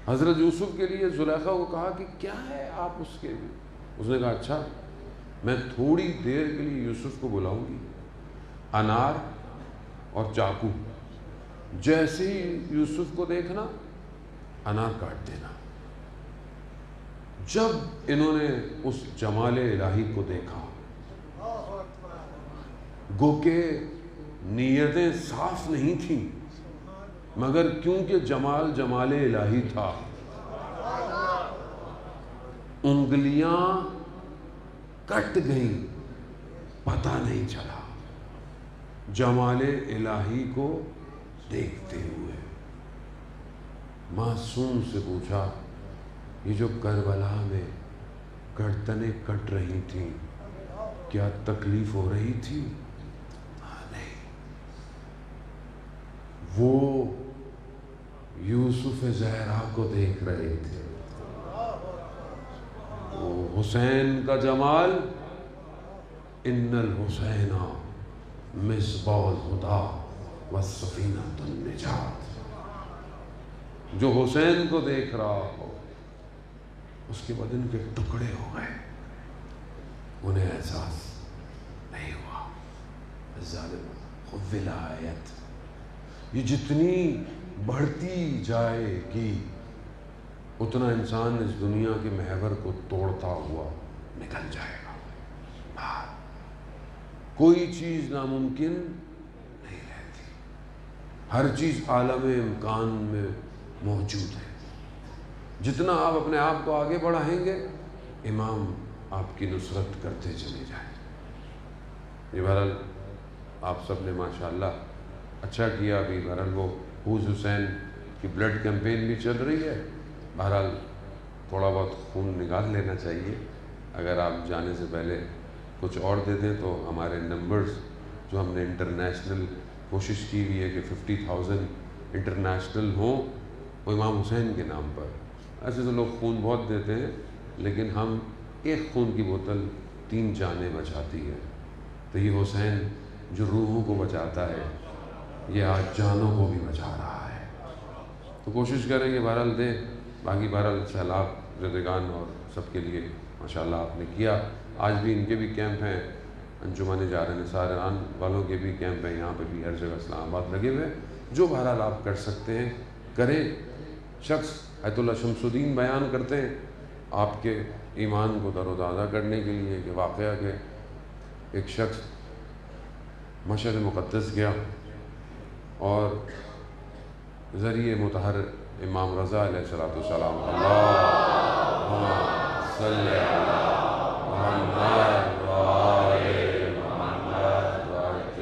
حضرت یوسف کے لیے زلیخا کو کہا کہ کیا ہے آپ اس کے لیے؟ اس نے کہا اچھا، میں تھوڑی دیر کے لیے یوسف کو بلاؤں گی، انار اور چاقو، جیسے ہی یوسف کو دیکھنا انار کاٹ دینا۔ جب انہوں نے اس جمال الہی کو دیکھا، گو کہ نیتیں صاف نہیں تھیں، مگر کیونکہ جمال جمال الہی تھا، انگلیاں کٹ گئیں، پتہ نہیں چلا۔ جمال الہی کو دیکھتے ہوئے معصوم سے پوچھا، یہ جو کربلا میں گردنیں کٹ رہی تھیں کیا تکلیف ہو رہی تھی؟ نہیں، وہ یوسف زہرا کو دیکھ رہے تھے۔ وہ حسین کا جمال، ان الحسین مصباح الہدی والسفینۃ النجات، جو حسین کو دیکھ رہا ہو اس کے بدن کے ٹکڑے ہو گئے، انہیں احساس نہیں ہوا۔ ظالم ولایت یہ جتنی بڑھتی جائے گی اتنا انسان اس دنیا کے محور کو توڑتا ہوا نکل جائے گا۔ کوئی چیز ناممکن نہیں رہتی، ہر چیز عالم امکان میں موجود ہے۔ جتنا آپ اپنے آپ کو آگے بڑھائیں گے امام آپ کی نصرت کرتے چلے جائیں۔ یہ بہرحال آپ سب نے ماشاءاللہ اچھا کیا۔ ابھی بہرحال وہ حوض حسین کی بلڈ کیمپین بھی چل رہی ہے، بہرحال تھوڑا بہت خون نکال لینا چاہیے۔ اگر آپ جانے سے پہلے کچھ اور دے دیں تو ہمارے نمبرز جو ہم نے انٹرنیشنل کوشش کی ہوئی ہے کہ 50,000 انٹرنیشنل ہوں، وہ امام حسین کے نام پر۔ ایسے تو لوگ خون بہت دیتے ہیں، لیکن ہم ایک خون کی بوتل 3 جانیں بچاتی ہے، تو یہ حسین جو روحوں کو بچاتا ہے یہ آج جانوں کو بھی بچا رہا ہے۔ تو کوشش کریں کہ بہرحال دیں۔ باقی بہرحال سیلاب زدگان اور سب کے لیے ماشاءاللہ آپ نے کیا۔ آج بھی ان کے بھی کیمپ ہیں، انجمن جار نثار ایران والوں کے بھی کیمپ ہیں، یہاں پہ بھی ہر جگہ اسلام آباد لگے ہوئے ہیں۔ جو بہرحال آپ کر سکتے ہیں کریں۔ شخص آیت اللہ شمس الدین بیان کرتے ہیں آپ کے ایمان کو تر و تازہ کرنے کے لیے کہ واقعہ کہ ایک شخص مشہد مقدس گیا اور ذریعہ مطہر امام رضا علیہ السلام اللہم صلی علی محمد وآل محمد،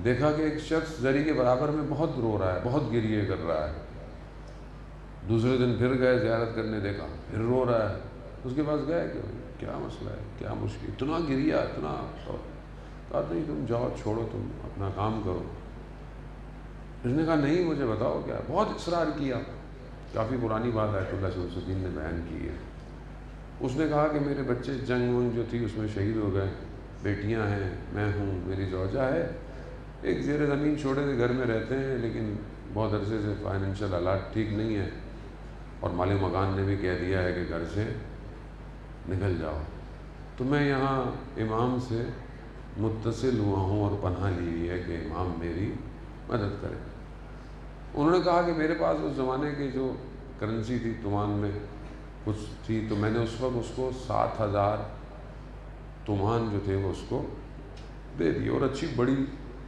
دیکھا کہ ایک شخص ذریعہ کے برابر میں بہت رو رہا ہے، بہت گریے کر رہا ہے۔ دوسرے دن پھر گئے زیارت کرنے، دیکھا پھر رو رہا ہے۔ اس کے پاس گئے کہ کیا مسئلہ ہے، کیا مشکل، اتنا گریا، اتنا، کہا نہیں تم جاؤ، چھوڑو، تم اپنا کام کرو۔ اس نے کہا نہیں مجھے بتاؤ کیا۔ بہت اصرار کیا، کافی پرانی بات آیت اللہ شمس الدین نے بیان کی ہے۔ اس نے کہا کہ میرے بچے جنگ ونگ جو تھی اس میں شہید ہو گئے، بیٹیاں ہیں، میں ہوں، میری زوجہ ہے، ایک زیر زمین چھوٹے سے گھر میں رہتے ہیں، لیکن بہت عرصے سے فائنینشیل حالات ٹھیک نہیں ہے، اور مالک مکان نے بھی کہہ دیا ہے کہ گھر سے نکل جاؤ، تو میں یہاں امام سے متصل ہوا ہوں اور پناہ لی ہوئی ہے کہ امام میری مدد کرے۔ انہوں نے کہا کہ میرے پاس اس زمانے کی جو کرنسی تھی تومان میں کچھ تھی، تو میں نے اس وقت اس کو 7,000 تومان جو تھے وہ اس کو دے دی، اور اچھی بڑی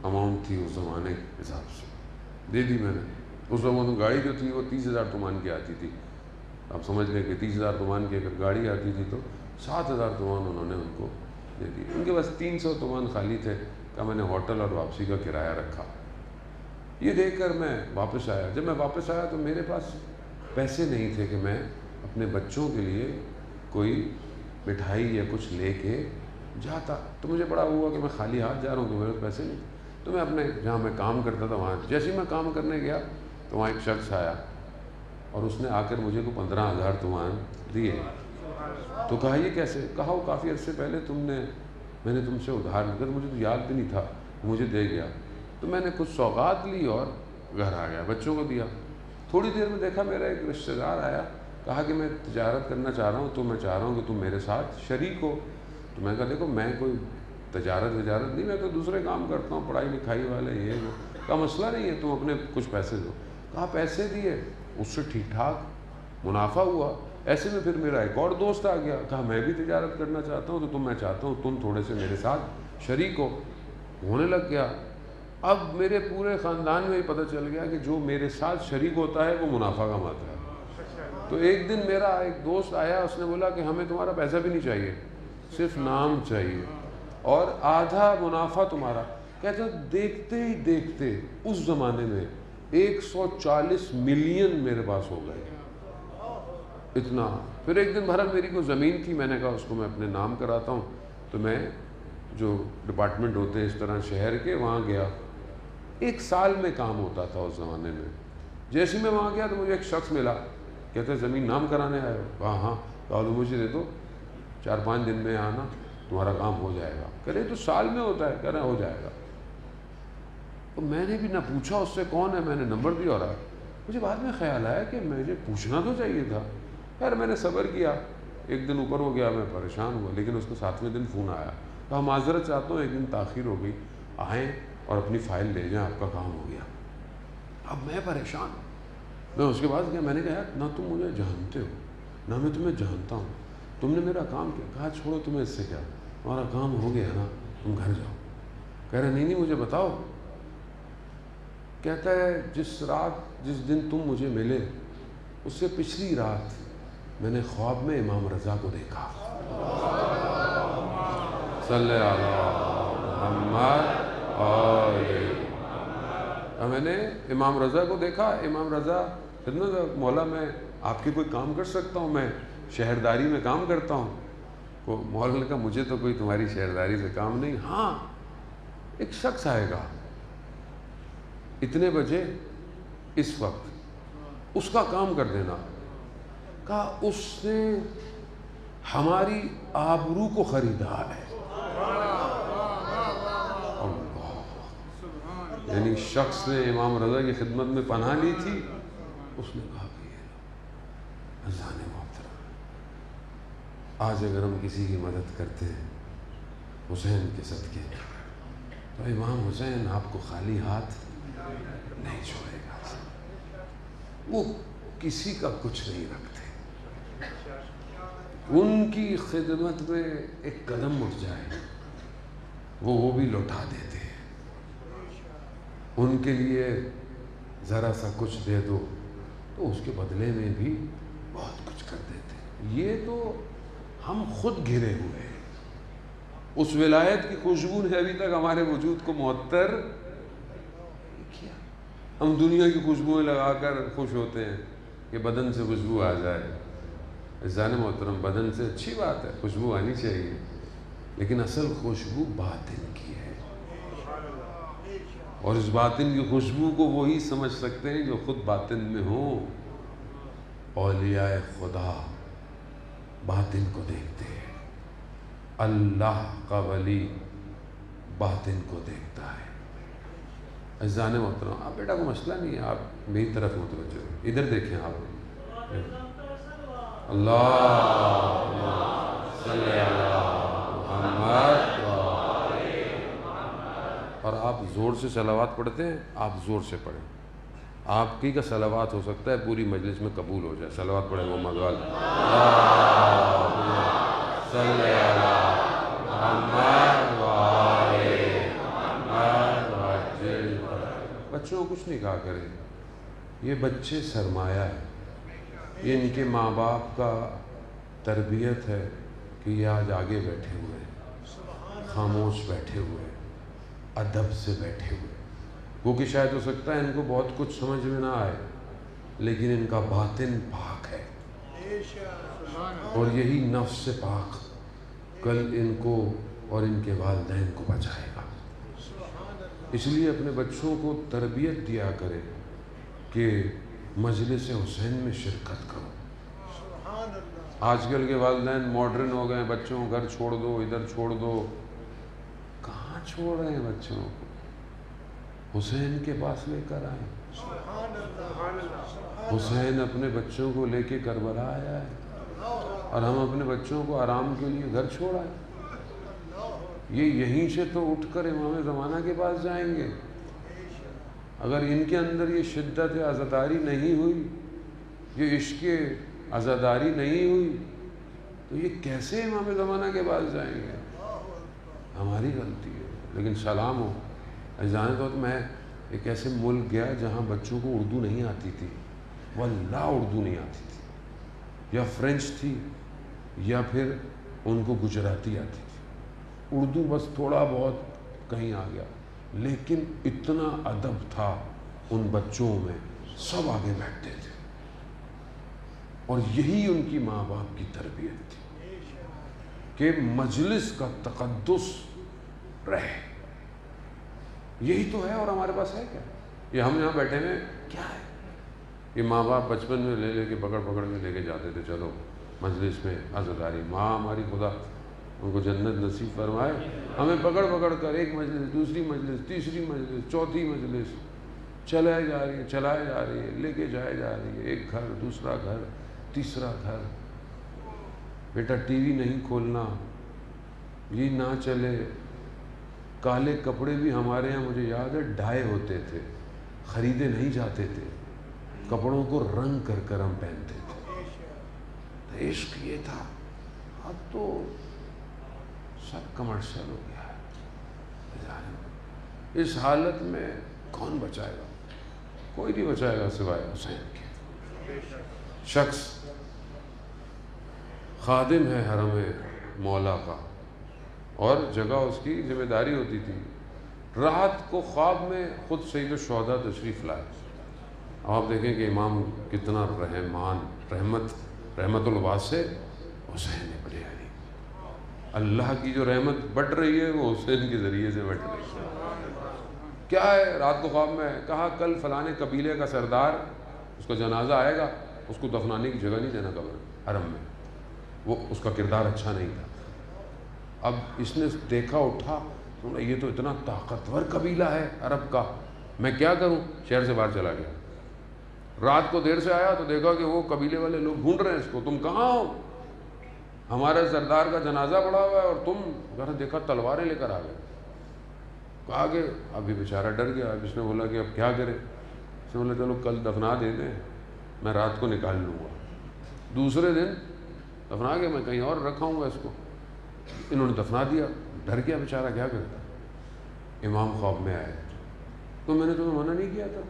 اماؤنٹ تھی اس زمانے کے حساب سے، دے دی میں نے۔ اس وقت گاڑی جو تھی وہ 30,000 تومان کی آتی تھی، آپ سمجھ لیں کہ 30,000 تومان کی اگر گاڑی آتی تھی تو 7,000 تومان انہوں نے ان کو دے دی۔ ان کے پاس 300 تومان خالی تھے، کہ میں نے ہوٹل اور واپسی کا کرایہ رکھا۔ یہ دیکھ کر میں واپس آیا۔ جب میں واپس آیا تو میرے پاس پیسے نہیں تھے کہ میں اپنے بچوں کے لیے کوئی مٹھائی یا کچھ لے کے جاتا، تو مجھے بڑا ہوا کہ میں خالی ہاتھ جا رہا ہوں، کہ میرے پاس پیسے نہیں۔ تو میں اپنے جہاں میں کام کرتا تھا وہاں، جیسے ہی میں کام کرنے گیا تو وہاں ایک شخص آیا اور اس نے آ کر مجھے کو 15,000 تومان دیے۔ تو کہا یہ کیسے؟ کہا وہ کافی عرصے پہلے میں نے تم سے ادھار لیا، مجھے تو یاد بھی نہیں تھا، مجھے دے گیا۔ تو میں نے کچھ سوغات لی اور گھر آ گیا، بچوں کو دیا۔ تھوڑی دیر میں دیکھا میرا ایک رشتہ دار آیا، کہا کہ میں تجارت کرنا چاہ رہا ہوں، تو میں چاہ رہا ہوں کہ تم میرے ساتھ شریک ہو۔ تو میں کہا دیکھو میں کوئی تجارت نہیں، میں تو دوسرے کام کرتا ہوں، پڑھائی لکھائی والے یہ وہ کا مسئلہ نہیں ہے، تم اپنے کچھ پیسے دو۔ کہا پیسے دیے، اس سے ٹھیک ٹھاک منافع ہوا۔ ایسے میں پھر میرا ایک اور دوست آ گیا، کہا میں بھی تجارت کرنا چاہتا ہوں، تو میں چاہتا ہوں تم تھوڑے سے میرے ساتھ شریک ہو۔ ہونے لگ گیا۔ اب میرے پورے خاندان میں ہی پتہ چل گیا کہ جو میرے ساتھ شریک ہوتا ہے وہ منافع کماتا ہے۔ تو ایک دن میرا ایک دوست آیا، اس نے بولا کہ ہمیں تمہارا پیسہ بھی نہیں چاہیے، صرف نام چاہیے اور آدھا منافع تمہارا۔ کہتے ہیں دیکھتے ہی دیکھتے اس زمانے میں 140 ملین میرے پاس ہو گئے، اتنا۔ پھر ایک دن بھرا میری کو زمین تھی، میں نے کہا اس کو میں اپنے نام کراتا ہوں، تو میں جو ڈپارٹمنٹ ہوتے ہیں اس طرح شہر کے وہاں گیا۔ 1 سال میں کام ہوتا تھا اس زمانے میں۔ جیسے میں وہاں گیا تو مجھے ایک شخص ملا، کہتے ہیں زمین نام کرانے آئے ہو؟ کہا ہاں۔ کہا تو مجھے دے دو، 4-5 دن میں آنا، تمہارا کام ہو جائے گا۔ کہہ رہے تو سال میں ہوتا ہے؟ کہہ رہے ہو جائے گا۔ تو میں نے بھی نہ پوچھا اس سے کون ہے، میں نے نمبر دیا، اور مجھے بعد میں خیال آیا کہ مجھے پوچھنا تو چاہیے تھا۔ خیر میں نے صبر کیا، ایک دن اوپر ہو گیا، میں پریشان ہوا، لیکن اس کو 7ویں دن فون آیا، کہا معذرت چاہتا ہوں، ایک دن تاخیر ہو گئی، آئیں اور اپنی فائل لے جائیں، آپ کا کام ہو گیا۔ اب میں پریشان، میں اس کے بعد کیا، میں نے کہا یار نہ تم مجھے جانتے ہو نہ میں تمہیں جانتا ہوں، تم نے میرا کام کیا؟ کہا چھوڑو تمہیں اس سے کیا، تمہارا کام ہو گیا نا، تم گھر جاؤ۔ کہہ رہے نہیں مجھے بتاؤ۔ کہتا ہے جس دن تم مجھے ملے اس سے پچھلی رات میں نے خواب میں امام رضا کو دیکھا، صلی اللہ علیہ وسلم۔ میں نے امام رضا کو دیکھا۔ امام رضا خدمت، مولا میں آپ کی کوئی کام کر سکتا ہوں؟ میں شہرداری میں کام کرتا ہوں۔ مولا نے کہا مجھے تو کوئی تمہاری شہرداری سے کام نہیں، ہاں ایک شخص آئے گا اتنے بجے اس وقت، اس کا کام کر دینا۔ کہا اس نے ہماری آبرو کو خریدا ہے۔ یعنی شخص نے امام رضا کی خدمت میں پناہ لی تھی، اس نے کہا کہ اللہ نے محترم، آج اگر ہم کسی کی مدد کرتے ہیں حسین کے صدقے، تو امام حسین آپ کو خالی ہاتھ نہیں چھوڑے گا۔ وہ کسی کا کچھ نہیں رکھتے، ان کی خدمت میں ایک قدم اٹھ جائے وہ بھی لوٹا دیتے ہیں، ان کے لیے ذرا سا کچھ دے دو تو اس کے بدلے میں بھی بہت کچھ کر دیتے ہیں۔ یہ تو ہم خود گھرے ہوئے ہیں، اس ولایت کی خوشبو نے ابھی تک ہمارے وجود کو معطر کیا۔ ہم دنیا کی خوشبوئیں لگا کر خوش ہوتے ہیں کہ بدن سے خوشبو آ جائے۔ عزیزان محترم، بدن سے اچھی بات ہے، خوشبو آنی چاہیے، لیکن اصل خوشبو باطن کی ہے، اور اس باطن کی خوشبو کو وہی سمجھ سکتے ہیں جو خود باطن میں ہوں۔ اولیاء خدا باطن کو دیکھتے ہیں، اللہ کا ولی باطن کو دیکھتا ہے۔ عزیزان محترم، آپ بیٹا کو مسئلہ نہیں ہے، آپ میری طرف متوجہ ہو، ادھر دیکھیں آپ، اللہ صلی اللہ محمد، اور آپ زور سے صلوات پڑھتے ہیں، آپ زور سے پڑھیں، آپ کی کا صلوات ہو سکتا ہے پوری مجلس میں قبول ہو جائے۔ صلوات پڑھیں محمد والا، صلی اللہ محمد وآلہ۔ بچوں کو کچھ نہیں کہا کریں، یہ بچے سرمایہ ہے، یہ ان کے ماں باپ کا تربیت ہے کہ یہ آج آگے بیٹھے ہوئے ہیں، خاموش بیٹھے ہوئے ہیں، ادب سے بیٹھے ہوئے، وہ کہ شاید ہو سکتا ہے ان کو بہت کچھ سمجھ میں نہ آئے، لیکن ان کا باطن پاک ہے، اور یہی نفس سے پاک کل ان کو اور ان کے والدین کو بچائے گا۔ اس لیے اپنے بچوں کو تربیت دیا کرے کہ مجلس حسین میں شرکت کرو۔ آج کل کے والدین ماڈرن ہو گئے ہیں، بچوں کو گھر چھوڑ دو، ادھر چھوڑ دو، کہاں چھوڑ رہے ہیں بچوں کو؟ حسین کے پاس لے کر آئیں۔ حسین اپنے بچوں کو لے کے کربلا آیا ہے، اور ہم اپنے بچوں کو آرام کے لیے گھر چھوڑ آئے۔ یہ یہیں سے تو اٹھ کر امام زمانہ کے پاس جائیں گے۔ اگر ان کے اندر یہ شدت عزاداری نہیں ہوئی، یہ عشق عزاداری نہیں ہوئی، تو یہ کیسے امام زمانہ کے پاس جائیں گے؟ ہماری غلطی ہے۔ لیکن سلام ہو، عزیزان کو میں ایک ایسے ملک گیا جہاں بچوں کو اردو نہیں آتی تھی، واللہ اردو نہیں آتی تھی، یا فرینچ تھی یا پھر ان کو گجراتی آتی تھی، اردو بس تھوڑا بہت کہیں آ گیا، لیکن اتنا ادب تھا ان بچوں میں، سب آگے بیٹھتے تھے، اور یہی ان کی ماں باپ کی تربیت تھی کہ مجلس کا تقدس رہے۔ یہی تو ہے، اور ہمارے پاس ہے کیا؟ یہ ہم یہاں بیٹھے میں کیا ہے؟ یہ ماں باپ بچپن میں لے کے پکڑ کے لے کے جاتے تھے، چلو مجلس میں عزاداری، ماں ہماری خدا ان کو جنت نصیب فرمائے، ہمیں پکڑ کر ایک مجلس، دوسری مجلس، تیسری مجلس، چوتھی مجلس چلائے جا رہی ہے، لے کے جائے جا رہی ہے، ایک گھر، دوسرا گھر، تیسرا گھر۔ بیٹا ٹی وی نہیں کھولنا، یہ نہ چلے۔ کالے کپڑے بھی ہمارے ہاں مجھے یاد ہے ڈھائے ہوتے تھے، خریدے نہیں جاتے تھے، کپڑوں کو رنگ کر ہم پہنتے تھے۔ عشق یہ تھا، اب تو سب کمرشل ہو گیا ہے۔ اس حالت میں کون بچائے گا؟ کوئی نہیں بچائے گا سوائے حسین کے۔ شخص خادم ہے حرم مولا کا، اور جگہ اس کی ذمہ داری ہوتی تھی، رات کو خواب میں خود سید الشہداء تشریف لائے۔ اب آپ دیکھیں کہ امام کتنا رحمت الواسع حسین ابن علی، اللہ کی جو رحمت بٹ رہی ہے وہ حسین کے ذریعے سے بٹ رہی ہے۔ کیا ہے؟ رات کو خواب میں کہا کل فلانے قبیلے کا سردار، اس کا جنازہ آئے گا، اس کو دفنانے کی جگہ نہیں دینا قبر حرم میں، وہ اس کا کردار اچھا نہیں تھا۔ اب اس نے دیکھا، اٹھا، یہ تو اتنا طاقتور قبیلہ ہے عرب کا، میں کیا کروں؟ شہر سے باہر چلا گیا۔ رات کو دیر سے آیا تو دیکھا کہ وہ قبیلے والے لوگ ڈھونڈ رہے ہیں اس کو، تم کہاں ہو؟ ہمارے سردار کا جنازہ پڑا ہوا ہے اور تم گھر دیکھا تلواریں لے کر آ گئے۔ کہا کہ ابھی بیچارہ ڈر گیا۔ اب اس نے بولا کہ اب کیا کرے؟ اس نے بولا چلو کل دفنا دے دیں، میں رات کو نکال لوں گا، دوسرے دن دفنا کے میں کہیں اور رکھاؤں گا اس کو۔ انہوں نے دفنا دیا، ڈر گیا بیچارہ، کیا کرتا؟ امام خواب میں آئے، تو میں نے تمہیں منع نہیں کیا تھا؟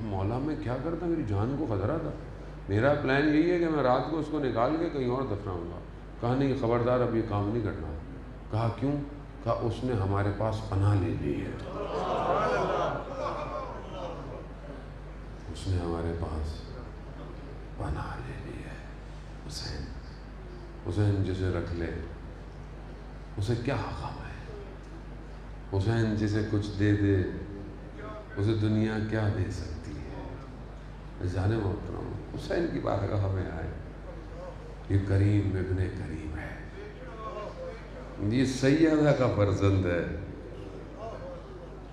مولا میں کیا کرتا، میری جان کو خطرہ تھا، میرا پلان یہی ہے کہ میں رات کو اس کو نکال کے کہیں اور دفناؤں گا۔ کہا نہیں خبردار، اب یہ کام نہیں کرنا۔ کہا کیوں؟ کہا اس نے ہمارے پاس پناہ لے لی ہے، اس نے ہمارے پاس پناہ لے لی ہے۔ حسین جسے رکھ لے اسے کیا غم ہے؟ حسین جسے کچھ دے دے اسے دنیا کیا دے سکتی ہے؟ جانے محترم، حسین کی بارگاہ میں آئے، یہ کریم ابن کریم ہے، یہ سیدہ کا فرزند ہے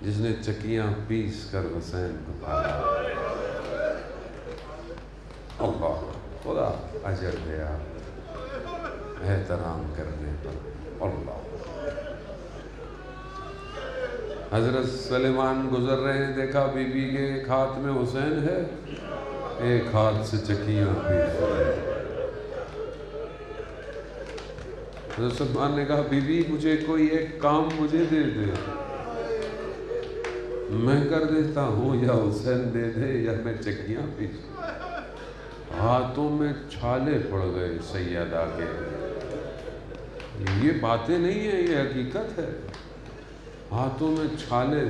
جس نے چکیاں پیس کر حسین کو پالا۔ اللہ خدا اجر دے آپ احترام کرنے پر۔ اللہ حضرت سلیمان گزر رہے ہیں، دیکھا بی بی کے ایک ہاتھ میں حسین ہے، ایک ہاتھ سے چکیاں پیس رہے ہیں۔ حضرت سلیمان نے کہا بی بی مجھے کوئی ایک کام مجھے دے دے، میں کر دیتا ہوں، یا حسین دے دے یا میں چکیاں پیس۔ ہاتھوں میں چھالے پڑ گئے سیدہ کے۔ یہ باتیں نہیں ہیں، یہ حقیقت ہے۔ ہاتھوں میں چھالے،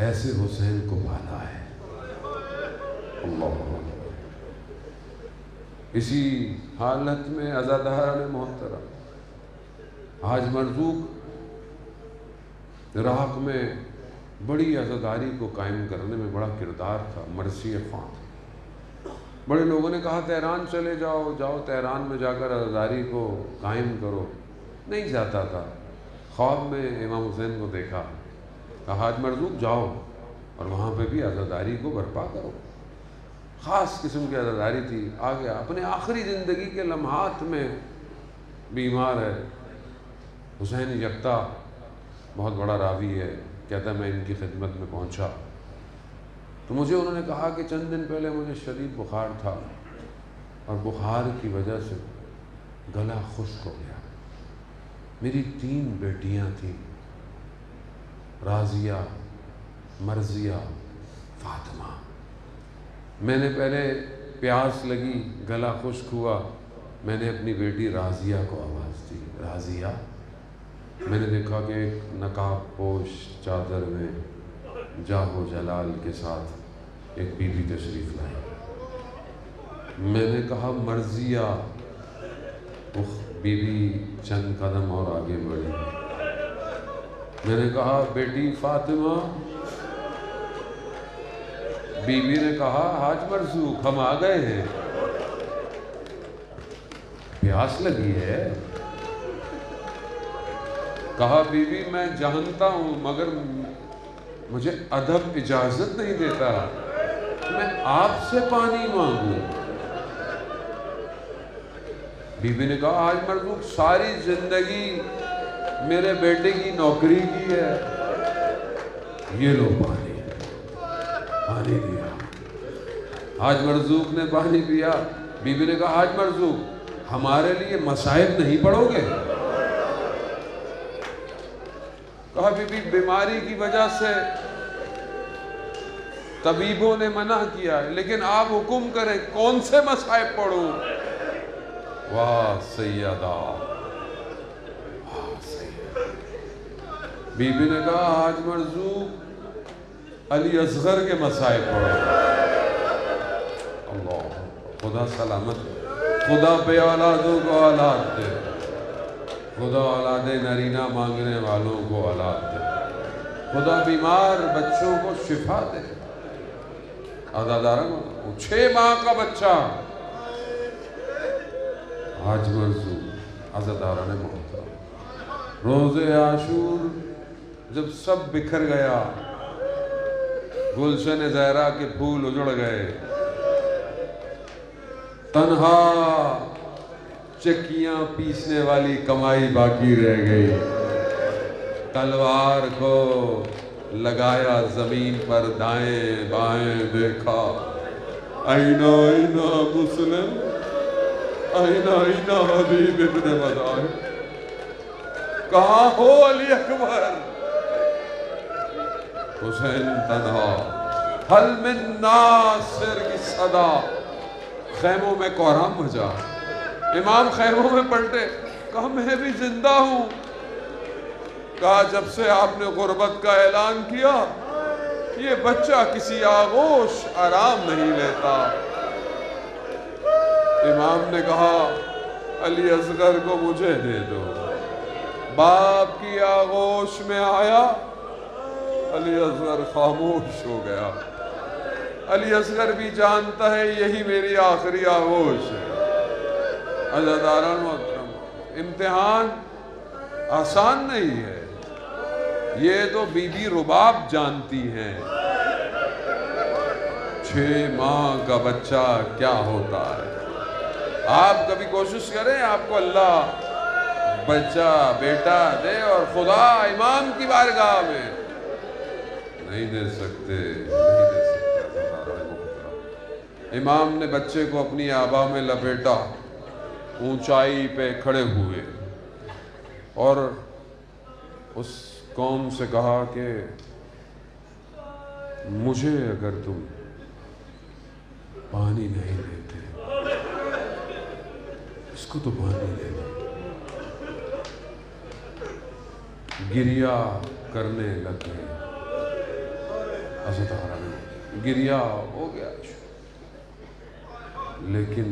ایسے حسین کو پالا ہے۔ اللہ اسی حالت میں عزاداران محترم، حاج مرزوق عراق میں بڑی عزاداری کو قائم کرنے میں بڑا کردار تھا، مرثیہ خان۔ بڑے لوگوں نے کہا تہران چلے جاؤ، جاؤ تہران میں جا کر عزاداری کو قائم کرو، نہیں جاتا تھا۔ خواب میں امام حسین کو دیکھا، کہا حاج مرزوق جاؤ اور وہاں پہ بھی عزاداری کو برپا کرو۔ خاص قسم کی عزاداری تھی۔ آ گیا، اپنے آخری زندگی کے لمحات میں بیمار ہے۔ حسین یکتا بہت بڑا راوی ہے، کہتا ہے میں ان کی خدمت میں پہنچا تو مجھے انہوں نے کہا کہ چند دن پہلے مجھے شدید بخار تھا اور بخار کی وجہ سے گلا خشک ہو گیا۔ میری 3 بیٹیاں تھیں، راضیہ، مرضیہ، فاطمہ۔ میں نے پہلے پیاس لگی، گلا خشک ہوا، میں نے اپنی بیٹی راضیہ کو آواز دی، راضیہ۔ میں نے دیکھا کہ ایک نقاب پوش چادر میں جاہ و جلال کے ساتھ ایک بی بی تشریف لائی۔ میں نے کہا مرضیہ، بی بی چند قدم اور آگے بڑھی۔ میں نے کہا بیٹی فاطمہ، بی بی نے کہا حاج مرزوق ہم آ گئے ہیں، پیاس لگی ہے۔ کہا بی بی میں جانتا ہوں مگر مجھے ادب اجازت نہیں دیتا، میں آپ سے پانی مانگوں۔ بی بی نے کہا حاج مرزوق ساری زندگی میرے بیٹے کی نوکری کی ہے، یہ لو پانی۔ پانی دیا، حاج مرزوق نے پانی پیا۔ بی بی نے کہا حاج مرزوق ہمارے لیے مصائب نہیں پڑھو گے؟ کہا بی بی بیماری کی وجہ سے طبیبوں نے منع کیا ہے، لیکن آپ حکم کریں کون سے مصائب پڑھوں؟ واہ سیدہ، واہ سیدہ۔ بی بی نے کہا حاج مرزوق علی اصغر کے مصائب پڑھو۔ اللہ خدا سلامت، خدا بے اولادوں کو اولاد دے، خدا اولاد نرینہ مانگنے والوں کو اولاد دے، خدا بیمار بچوں کو شفا دے۔ عزاداروں 6 ماہ کا بچہ حاج مرزوق عزاداران محترم، روز عاشور جب سب بکھر گیا، گلشن زہرا کے پھول اجڑ گئے، تنہا چکیاں پیسنے والی کمائی باقی رہ گئی۔ تلوار کو لگایا زمین پر، دائیں بائیں دیکھا، اینا اینا مسلم، اینا اینا حبیب ابن مظاہر، کہاں ہو علی اکبر؟ حسین تنہا، حل من ناصر کی صدا، خیموں میں کوہرام بجا، امام خیموں میں پلٹے، کہا میں بھی زندہ ہوں۔ کہا جب سے آپ نے غربت کا اعلان کیا یہ بچہ کسی آغوش آرام نہیں لیتا۔ امام نے کہا علی اصغر کو مجھے دے دو۔ باپ کی آغوش میں آیا، علی اصغر خاموش ہو گیا۔ علی اصغر بھی جانتا ہے یہی میری آخری آغوش ہے، عزیزان محترم، امتحان آسان نہیں ہے، یہ تو بی بی رباب جانتی ہیں 6 ماہ کا بچہ کیا ہوتا ہے۔ آپ کبھی کوشش کریں، آپ کو اللہ بچہ بیٹا دے اور خدا امام کی بارگاہ میں نہیں دے سکتے، نہیں دے سکتے۔ امام نے بچے کو اپنی آبا میں لپیٹا، اونچائی پہ کھڑے ہوئے اور اس قوم سے کہا کہ مجھے اگر تم پانی نہیں دیتے، اس کو تو پانی دے دو۔ گریہ کرنے لگے، حضرت حرام گریہ ہو گیا، لیکن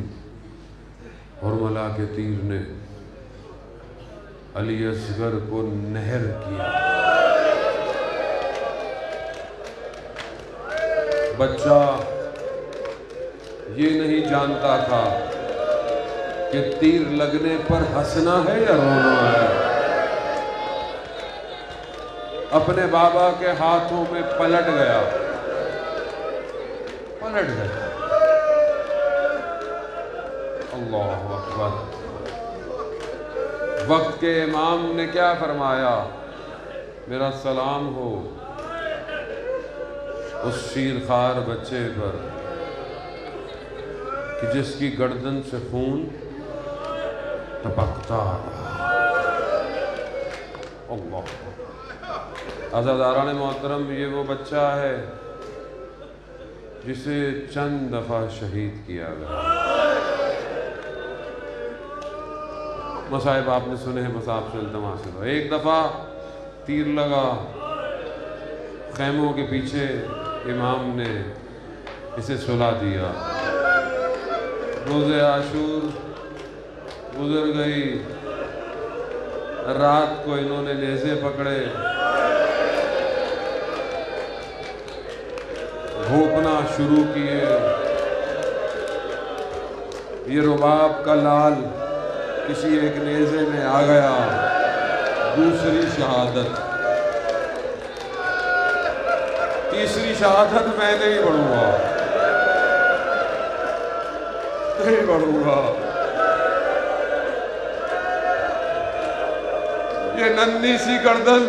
حرملہ کے تیر نے علی اصغر کو نہر کیا۔ بچہ یہ نہیں جانتا تھا کہ تیر لگنے پر ہنسنا ہے یا رونا ہے۔ اپنے بابا کے ہاتھوں میں پلٹ گیا، پلٹ گیا۔ اللہ اکبر۔ وقت کے امام نے کیا فرمایا؟ میرا سلام ہو اس شیرخوار بچے پر کہ جس کی گردن سے خون ٹپکتا رہا۔ اللہ۔ عزیزان محترم، یہ وہ بچہ ہے جسے چند دفعہ شہید کیا گیا۔ مصائب آپ نے سنے ہیں، مصائب سے التماس ہے۔ ایک دفعہ تیر لگا خیموں کے پیچھے، امام نے اسے سلا دیا۔ روز عاشور گزر گئی، رات کو انہوں نے نیزے پکڑے، گھونپنا شروع کیے۔ یہ رباب کا لال کسی ایک نیزے میں آ گیا، دوسری شہادت، تیسری شہادت میں نہیں بڑھوں گا، نہیں بڑھوں گا۔ یہ ننھی سی گردن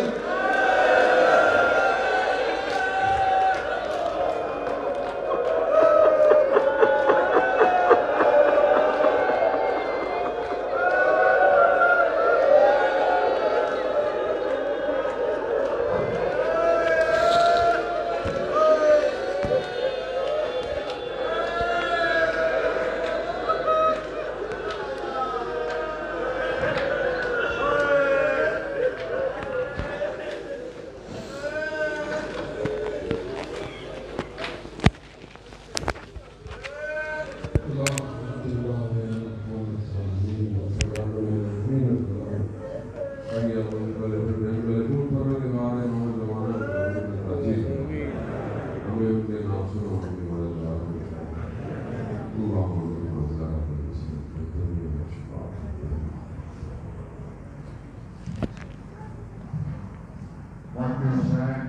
Dr. Zach